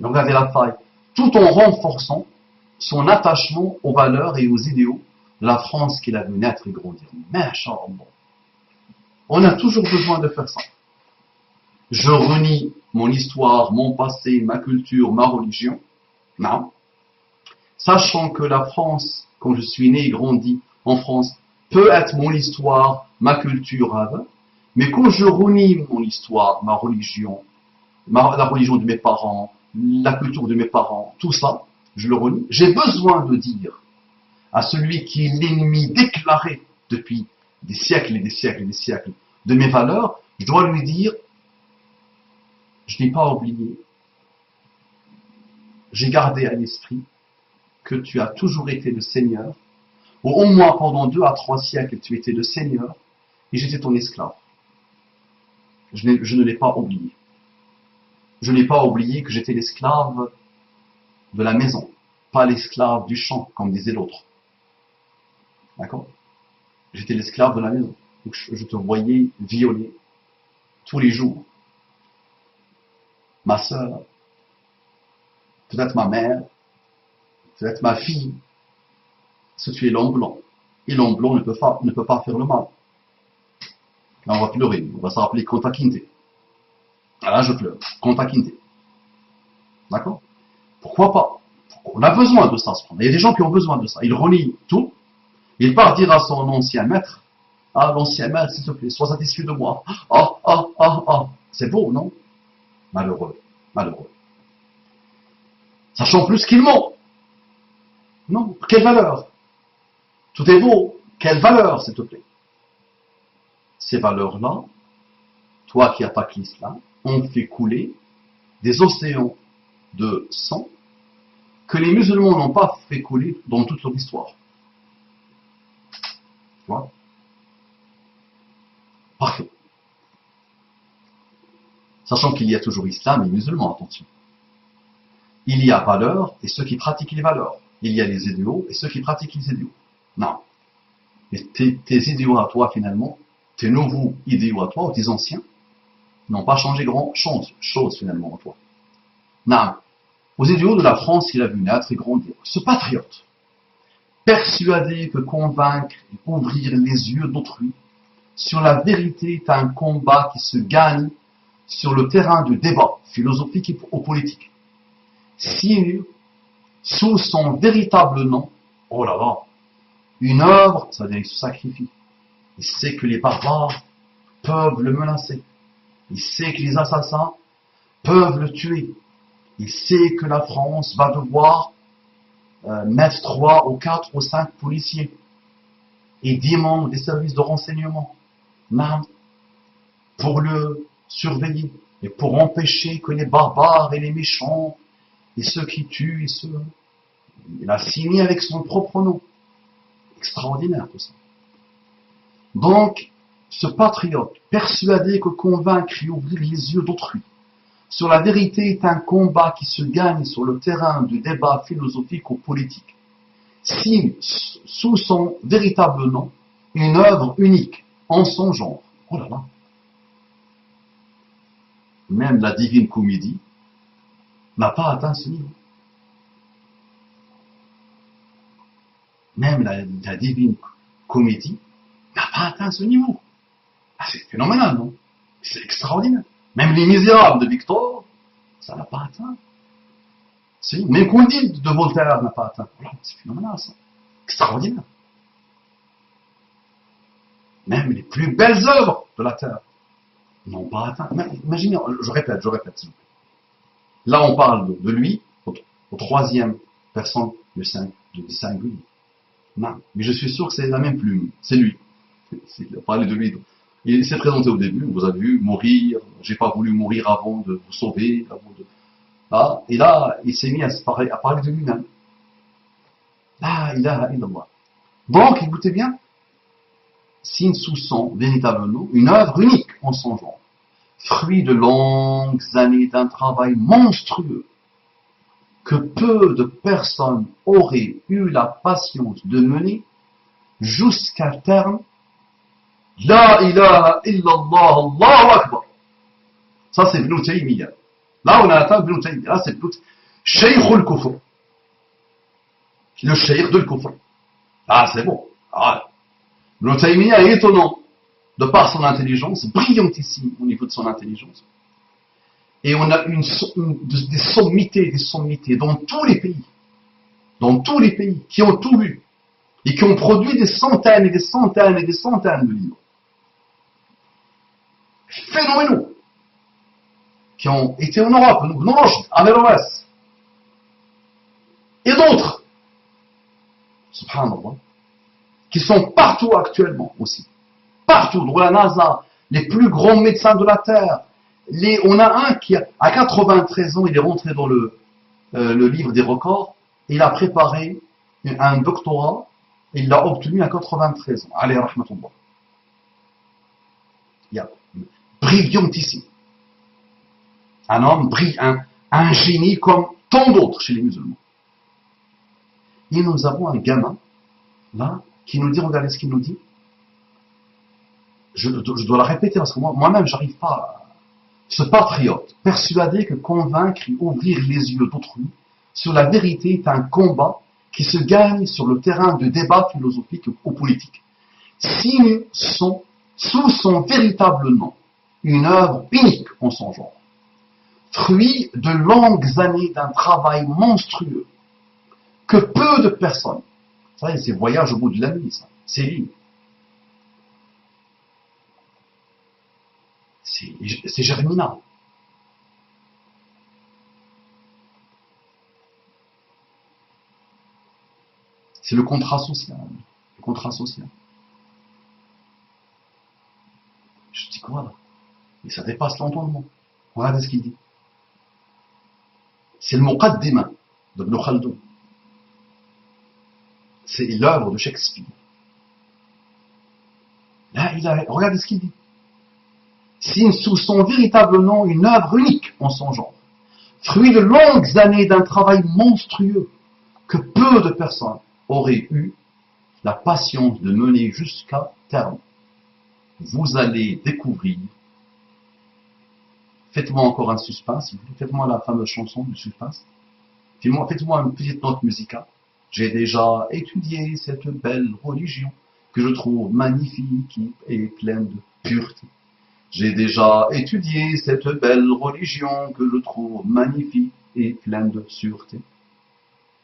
Speaker 1: Regardez la taille. Tout en renforçant son attachement aux valeurs et aux idéaux de la France qu'il a vu naître et grandir. Masha'Allah. On a toujours besoin de faire ça. Je renie mon histoire, mon passé, ma culture, ma religion. Non. Sachant que la France, quand je suis né et grandi en France, peut être mon histoire, ma culture, mais quand je renie mon histoire, ma religion, la religion de mes parents, la culture de mes parents, tout ça, je le renie, j'ai besoin de dire à celui qui est l'ennemi déclaré depuis des siècles et des siècles et des siècles de mes valeurs, je dois lui dire, je n'ai pas oublié, j'ai gardé à l'esprit que tu as toujours été le Seigneur, ou au moins pendant 2 à 3 siècles, tu étais le Seigneur, et j'étais ton esclave. Je ne l'ai pas oublié. Je n'ai pas oublié que j'étais l'esclave de la maison, pas l'esclave du champ, comme disait l'autre. D'accord? J'étais l'esclave de la maison. Donc je te voyais violer tous les jours. Ma sœur, peut-être ma mère, peut-être ma fille, parce que tu es l'homme blanc. Et l'homme blanc ne peut pas faire le mal. Là, on va pleurer. On va se rappeler Konta Kinte. Là, je pleure. Konta Kinte. D'accord? Pourquoi pas? On a besoin de ça. Il y a des gens qui ont besoin de ça. Ils renient tout. Il part dire à son ancien maître, ah, l'ancien maître, s'il te plaît, sois satisfait de moi. Ah, ah, ah, ah. C'est beau, non? Malheureux. Malheureux. Sachant plus qu'il ment. Non. Quelle valeur? Tout est beau. Quelle valeur, s'il te plaît? Ces valeurs-là, toi qui attaques l'islam, ont fait couler des océans de sang que les musulmans n'ont pas fait couler dans toute leur histoire. Tu vois? Parfait. Sachant qu'il y a toujours islam et musulmans, attention. Il y a valeurs et ceux qui pratiquent les valeurs. Il y a les idéaux et ceux qui pratiquent les idéaux. Non. Mais tes idéaux à toi, finalement, tes nouveaux idéaux à toi, ou tes anciens, n'ont pas changé grand chose finalement en toi. Non. aux idéaux de la France qu'il a vu naître et grandir. Ce patriote, persuadé que convaincre et ouvrir les yeux d'autrui sur la vérité est un combat qui se gagne sur le terrain du débat philosophique et politique. Signe sous son véritable nom, oh là là, une œuvre, ça veut dire qu'il se sacrifie. Il sait que les barbares peuvent le menacer. Il sait que les assassins peuvent le tuer. Il sait que la France va devoir mettre 3 ou 4 ou 5 policiers et 10 membres des services de renseignement pour le surveiller et pour empêcher que les barbares et les méchants et ceux qui tuent il a signé avec son propre nom. Extraordinaire tout ça. Donc, ce patriote, persuadé que convaincre et ouvrir les yeux d'autrui sur la vérité est un combat qui se gagne sur le terrain du débat philosophique ou politique, signe sous son véritable nom une œuvre unique en son genre. Oh là là. Même la Divine Comédie n'a pas atteint ce niveau. Même la Divine Comédie n'a pas atteint ce niveau. Ah, c'est phénoménal, non? C'est extraordinaire. Même Les Misérables de Victor, ça n'a pas atteint. Même Candide de Voltaire n'a pas atteint. C'est phénoménal, ça. Extraordinaire. Même les plus belles œuvres de la Terre n'ont pas atteint. Imaginez, je répète, s'il vous plaît. Là, on parle de lui au troisième personne du singulier. Non, mais je suis sûr que c'est la même plume. C'est lui. Il a parlé de lui. Il s'est présenté au début, vous avez vu, mourir, j'ai pas voulu mourir avant de vous sauver. Ah, et là, il s'est mis à parler de lui-même. La ilaha illallah. Donc, écoutez bien, signe sous son véritable nom, une œuvre unique en son genre, fruit de longues années d'un travail monstrueux que peu de personnes auraient eu la patience de mener jusqu'à terme. La ilaha illallah, Allahu Akbar. Ça, c'est Ibn Taymiyyah. Là, on a atteint Ibn Taymiyyah. Là, c'est Cheikh al-Kufr. Le Cheikh de l'Kufr. Ah, c'est bon. Ah. Ibn Taymiyyah est étonnant de par son intelligence, brillantissime au niveau de son intelligence. Et on a des sommités dans tous les pays, qui ont tout vu, et qui ont produit des centaines et des centaines et des centaines de livres. Phénoménaux, qui ont été en Europe, à l'Ouest, et d'autres, subhanallah, qui sont partout actuellement aussi. Partout, dans la NASA, les plus grands médecins de la Terre. On a un qui, à 93 ans, il est rentré dans le livre des records, et il a préparé un doctorat, et il l'a obtenu à 93 ans. Allez, rahmatullah. Il y a brillantissime. Un homme brillant, un génie comme tant d'autres chez les musulmans. Et nous avons un gamin, là, qui nous dit, regardez ce qu'il nous dit. Je dois la répéter parce que moi-même, j'arrive pas à... Ce patriote, persuadé que convaincre et ouvrir les yeux d'autrui sur la vérité est un combat qui se gagne sur le terrain de débat philosophique ou politique, signe sous son véritable nom, une œuvre unique en son genre, fruit de longues années d'un travail monstrueux que peu de personnes, ça c'est voyage au bout de la nuit, ça, c'est lui. C'est germinal. C'est le contrat social. Le contrat social. Je dis quoi là? Mais ça dépasse l'entendement. Regardez ce qu'il dit. C'est le Muqaddima d'Ibn Khaldoun. C'est l'œuvre de Shakespeare. Là, regardez ce qu'il dit. Signe sous son véritable nom une œuvre unique en son genre, fruit de longues années d'un travail monstrueux que peu de personnes auraient eu la patience de mener jusqu'à terme. Vous allez découvrir, faites-moi encore un suspense, faites-moi la fameuse chanson du suspense. Faites-moi une petite note musicale. J'ai déjà étudié cette belle religion que je trouve magnifique et pleine de pureté. J'ai déjà étudié cette belle religion que je trouve magnifique et pleine de sûreté.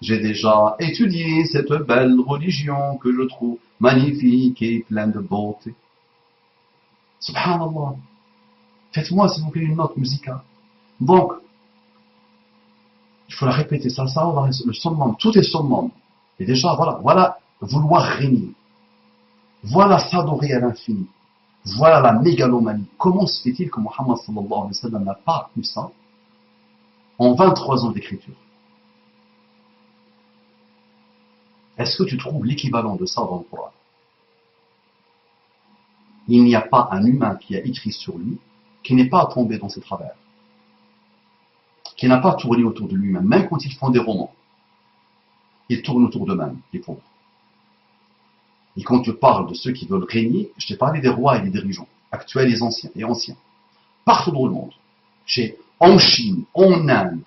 Speaker 1: J'ai déjà étudié cette belle religion que je trouve magnifique et pleine de beauté. Subhanallah. Faites-moi, s'il vous plaît, une note musicale. Donc, il faut la répéter, ça va voir le summum, tout est summum. Et déjà, voilà vouloir régner. Voilà s'adorer à l'infini. Voilà la mégalomanie. Comment se fait-il que Muhammad sallallahu alayhi wa sallam n'a pas eu ça en 23 ans d'écriture? Est-ce que tu trouves l'équivalent de ça dans le Coran? Il n'y a pas un humain qui a écrit sur lui qui n'est pas tombé dans ses travers, qui n'a pas tourné autour de lui-même, même quand ils font des romans. Ils tournent autour d'eux-mêmes, les pauvres. Et quand tu parles de ceux qui veulent régner, je t'ai parlé des rois et des dirigeants, actuels et anciens, partout dans le monde. En Chine, en Inde,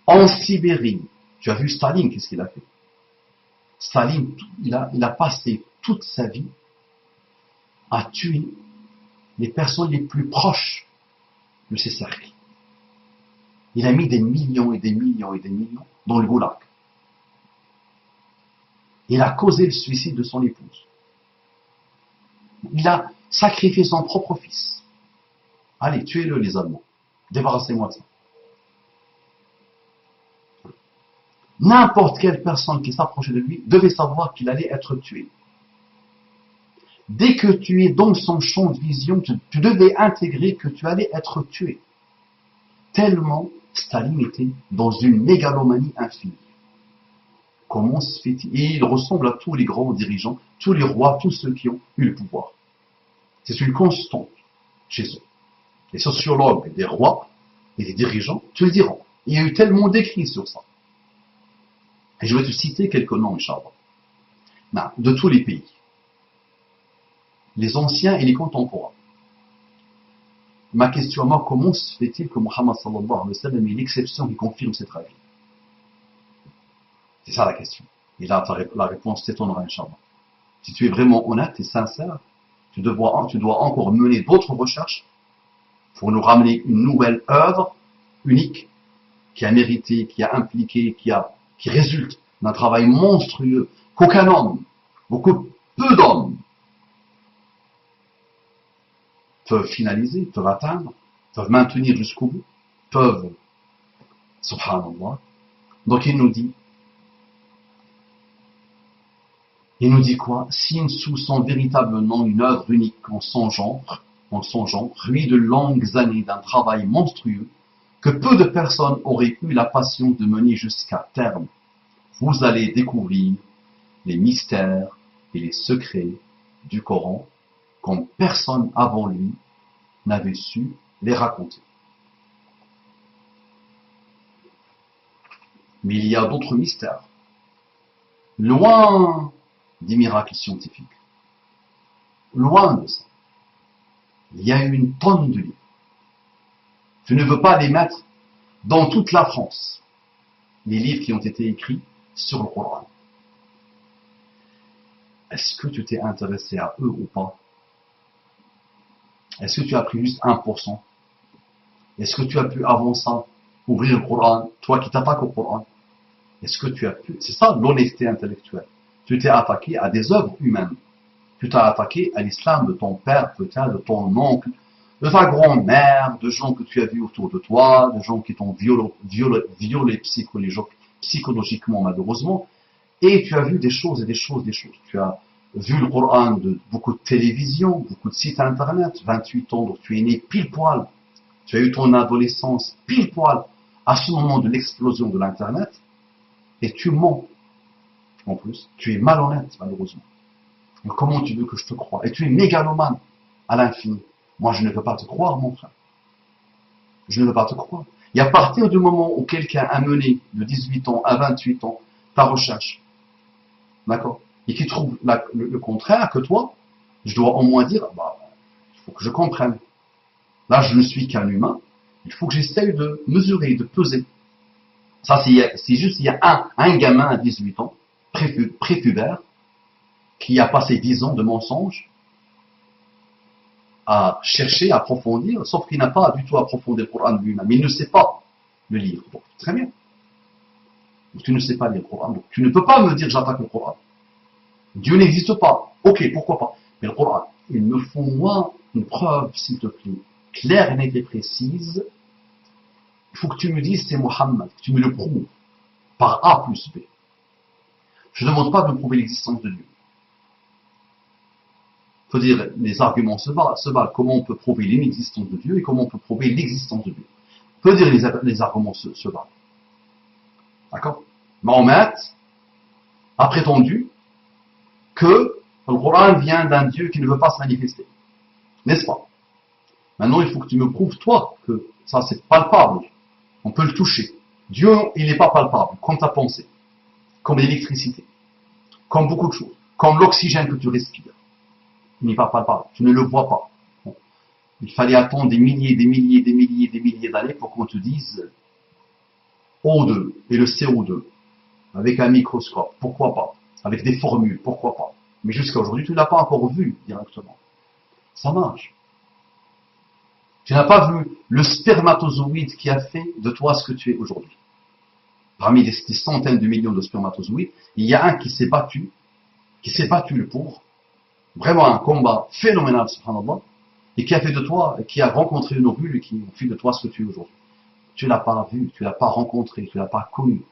Speaker 1: en Sibérie. Tu as vu Staline, qu'est-ce qu'il a fait? Staline, il a passé toute sa vie à tuer les personnes les plus proches de ses cercles. Il a mis des millions et des millions et des millions dans le goulag. Il a causé le suicide de son épouse. Il a sacrifié son propre fils. Allez, tuez-le les Allemands. Débarrassez-moi de ça. N'importe quelle personne qui s'approchait de lui devait savoir qu'il allait être tué. Dès que tu es dans son champ de vision, tu devais intégrer que tu allais être tué. Tellement Staline était dans une mégalomanie infinie. Comment se fait-il? Et il ressemble à tous les grands dirigeants, tous les rois, tous ceux qui ont eu le pouvoir. C'est une constante chez eux. Les sociologues des rois et des dirigeants te le diront. Il y a eu tellement d'écrits sur ça. Et je vais te citer quelques noms, Inch'Allah. De tous les pays. Les anciens et les contemporains. Ma question à moi, comment se fait-il que Muhammad sallallahu alayhi wa sallam est l'exception qui confirme cette règle? C'est ça la question. Et là, la réponse t'étonnera, Inch'Allah. Si tu es vraiment honnête et sincère, tu dois encore mener d'autres recherches pour nous ramener une nouvelle œuvre unique qui a mérité, qui a impliqué, qui résulte d'un travail monstrueux qu'aucun homme, beaucoup peu d'hommes peuvent finaliser, peuvent atteindre, peuvent maintenir jusqu'au bout, peuvent, subhanallah. Donc il nous dit quoi? Sin-Sou, son véritable nom, une œuvre unique en son genre, fruit de longues années d'un travail monstrueux que peu de personnes auraient eu la passion de mener jusqu'à terme. Vous allez découvrir les mystères et les secrets du Coran comme personne avant lui n'avait su les raconter. Mais il y a d'autres mystères, loin des miracles scientifiques. Loin de ça. Il y a eu une tonne de livres. Je ne veux pas les mettre dans toute la France, les livres qui ont été écrits sur le Coran. Est-ce que tu t'es intéressé à eux ou pas? Est-ce que tu as pris juste 1%? Est-ce que tu as pu avant ça ouvrir le Coran, toi qui t'attaques au Coran? Est-ce que tu as pu? C'est ça l'honnêteté intellectuelle. Tu t'es attaqué à des œuvres humaines. Tu t'es attaqué à l'islam de ton père, peut-être, de ton oncle, de ta grand-mère, de gens que tu as vus autour de toi, de gens qui t'ont violé psychologiquement, malheureusement. Et tu as vu des choses et des choses, des choses. Tu as vu le Coran de beaucoup de télévision, beaucoup de sites internet, 28 ans, donc tu es né pile poil. Tu as eu ton adolescence pile poil à ce moment de l'explosion de l'internet. Et tu mens. En plus, tu es malhonnête, malheureusement. Donc, comment tu veux que je te croie? Et tu es mégalomane à l'infini. Moi, je ne veux pas te croire, mon frère. Je ne veux pas te croire. Et à partir du moment où quelqu'un a mené de 18 ans à 28 ans ta recherche, d'accord, et qui trouve le contraire que toi, je dois au moins dire, il faut que je comprenne. Là, je ne suis qu'un humain. Il faut que j'essaye de mesurer, de peser. Ça, c'est juste, il y a un gamin à 18 ans, prépubère, qui a passé 10 ans de mensonges à chercher, à approfondir, sauf qu'il n'a pas du tout approfondi le Coran lui-même. Il ne sait pas le lire. Donc, très bien. Donc, tu ne sais pas lire le Coran. Donc, tu ne peux pas me dire j'attaque le Coran. Dieu n'existe pas. Ok, pourquoi pas. Mais le Coran, il me faut moi une preuve, s'il te plaît, claire, nette et précise. Il faut que tu me dises c'est Mohammed, que tu me le prouves par A plus B. Je ne demande pas de me prouver l'existence de Dieu. Il faut dire, les arguments se battent. Comment on peut prouver l'inexistence de Dieu et comment on peut prouver l'existence de Dieu. Il faut dire, les arguments se battent. D'accord? Mahomet a prétendu que le Coran vient d'un Dieu qui ne veut pas se manifester. N'est-ce pas? Maintenant, il faut que tu me prouves, toi, que ça, c'est palpable. On peut le toucher. Dieu, il n'est pas palpable, comme ta pensée, comme l'électricité, comme beaucoup de choses, comme l'oxygène que tu respires. Il n'est pas palpable, tu ne le vois pas. Bon. Il fallait attendre des milliers d'années pour qu'on te dise O2 et le CO2, avec un microscope, pourquoi pas? Avec des formules, pourquoi pas? Mais jusqu'à aujourd'hui, tu ne l'as pas encore vu directement. Ça marche. Tu n'as pas vu le spermatozoïde qui a fait de toi ce que tu es aujourd'hui. Parmi des centaines de millions de spermatozoïdes, il y a un qui s'est battu le pauvre, vraiment un combat phénoménal, subhanallah, et qui a fait de toi, qui a rencontré une ovule et qui a fait de toi ce que tu es aujourd'hui. Tu ne l'as pas vu, tu ne l'as pas rencontré, tu ne l'as pas connu.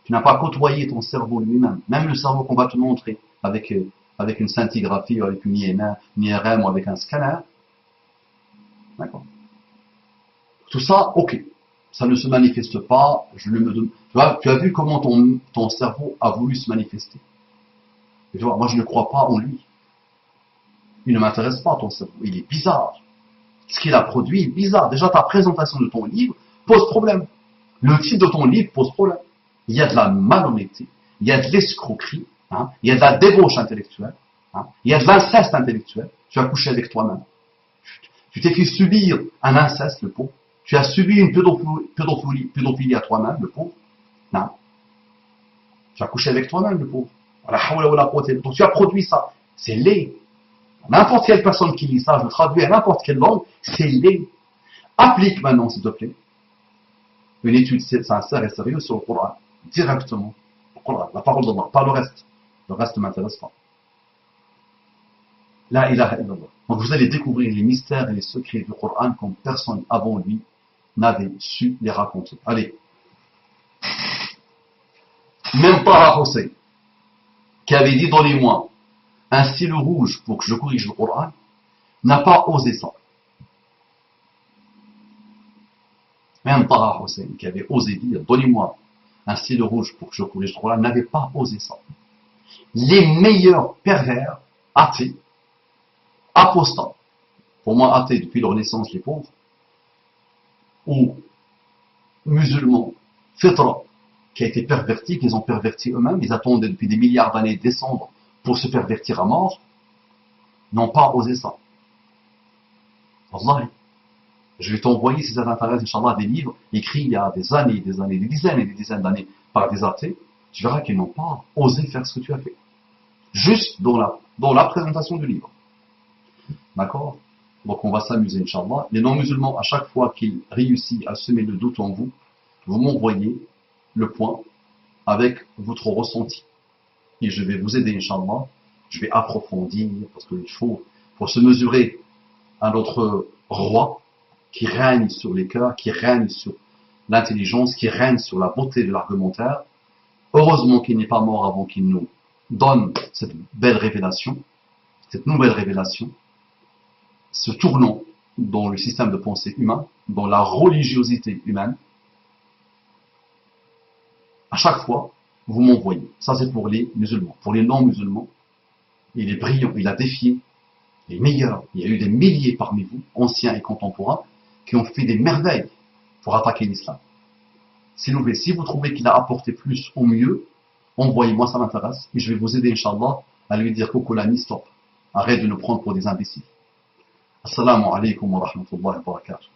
Speaker 1: Tu n'as pas côtoyé ton cerveau lui-même. Même le cerveau qu'on va te montrer avec une scintigraphie, avec une IRM ou avec un scanner. D'accord. Tout ça, ok. Ça ne se manifeste pas. Tu as vu comment ton cerveau a voulu se manifester. Et tu vois, moi je ne crois pas en lui. Il ne m'intéresse pas ton cerveau. Il est bizarre. Ce qu'il a produit est bizarre. Déjà, ta présentation de ton livre pose problème. Le titre de ton livre pose problème. Il y a de la malhonnêteté, il y a de l'escroquerie, hein, il y a de la débauche intellectuelle, hein, il y a de l'inceste intellectuel. Tu as couché avec toi-même. Tu t'es fait subir un inceste, le pauvre. Tu as subi une pédophilie à toi-même, le pauvre. Non. Tu as couché avec toi-même, le pauvre. Donc tu as produit ça. C'est laid. N'importe quelle personne qui lit ça, je le traduis à n'importe quelle langue, c'est laid. Applique maintenant, s'il te plaît, une étude sincère et sérieuse sur le Coran. Directement. La parole d'Allah, pas le reste. Le reste ne m'intéresse pas. La ilaha illallah. Donc vous allez découvrir les mystères et les secrets du Coran comme personne avant lui n'avait su les raconter. Allez. Même Taha Hussein, qui avait dit donnez-moi un stylo rouge pour que je corrige le Coran, n'a pas osé ça. Même Taha Hussein, qui avait osé dire donnez-moi un stylo rouge pour que je corrige le Coran, n'avait pas osé ça. Les meilleurs pervers, athées, apostats, pour moi athées depuis leur naissance les pauvres, ou musulmans, fitra, qui a été perverti, qu'ils ont perverti eux-mêmes, ils attendaient depuis des milliards d'années de descendre pour se pervertir à mort, n'ont pas osé ça. Wallahi. Je vais t'envoyer, si ça t'intéresse, Inch'Allah, des livres écrits il y a des années, des dizaines et des dizaines d'années par des athées. Tu verras qu'ils n'ont pas osé faire ce que tu as fait. Juste dans la présentation du livre. D'accord? Donc on va s'amuser, Inch'Allah. Les non-musulmans, à chaque fois qu'ils réussissent à semer le doute en vous, vous m'envoyez le point avec votre ressenti. Et je vais vous aider, Inch'Allah. Je vais approfondir, parce qu'il faut, pour se mesurer à notre roi, qui règne sur les cœurs, qui règne sur l'intelligence, qui règne sur la beauté de l'argumentaire. Heureusement qu'il n'est pas mort avant qu'il nous donne cette belle révélation, cette nouvelle révélation, ce tournant dans le système de pensée humain, dans la religiosité humaine. À chaque fois, vous m'envoyez. Ça, c'est pour les musulmans. Pour les non-musulmans, il est brillant, il a défié les meilleurs. Il y a eu des milliers parmi vous, anciens et contemporains, qui ont fait des merveilles pour attaquer l'islam. S'il vous plaît, si vous trouvez qu'il a apporté plus ou mieux, envoyez-moi, ça m'intéresse, et je vais vous aider, Inch'Allah, à lui dire coucou l'ami, stop. Arrête de nous prendre pour des imbéciles. Assalamu alaikum wa rahmatullahi wa barakatuh.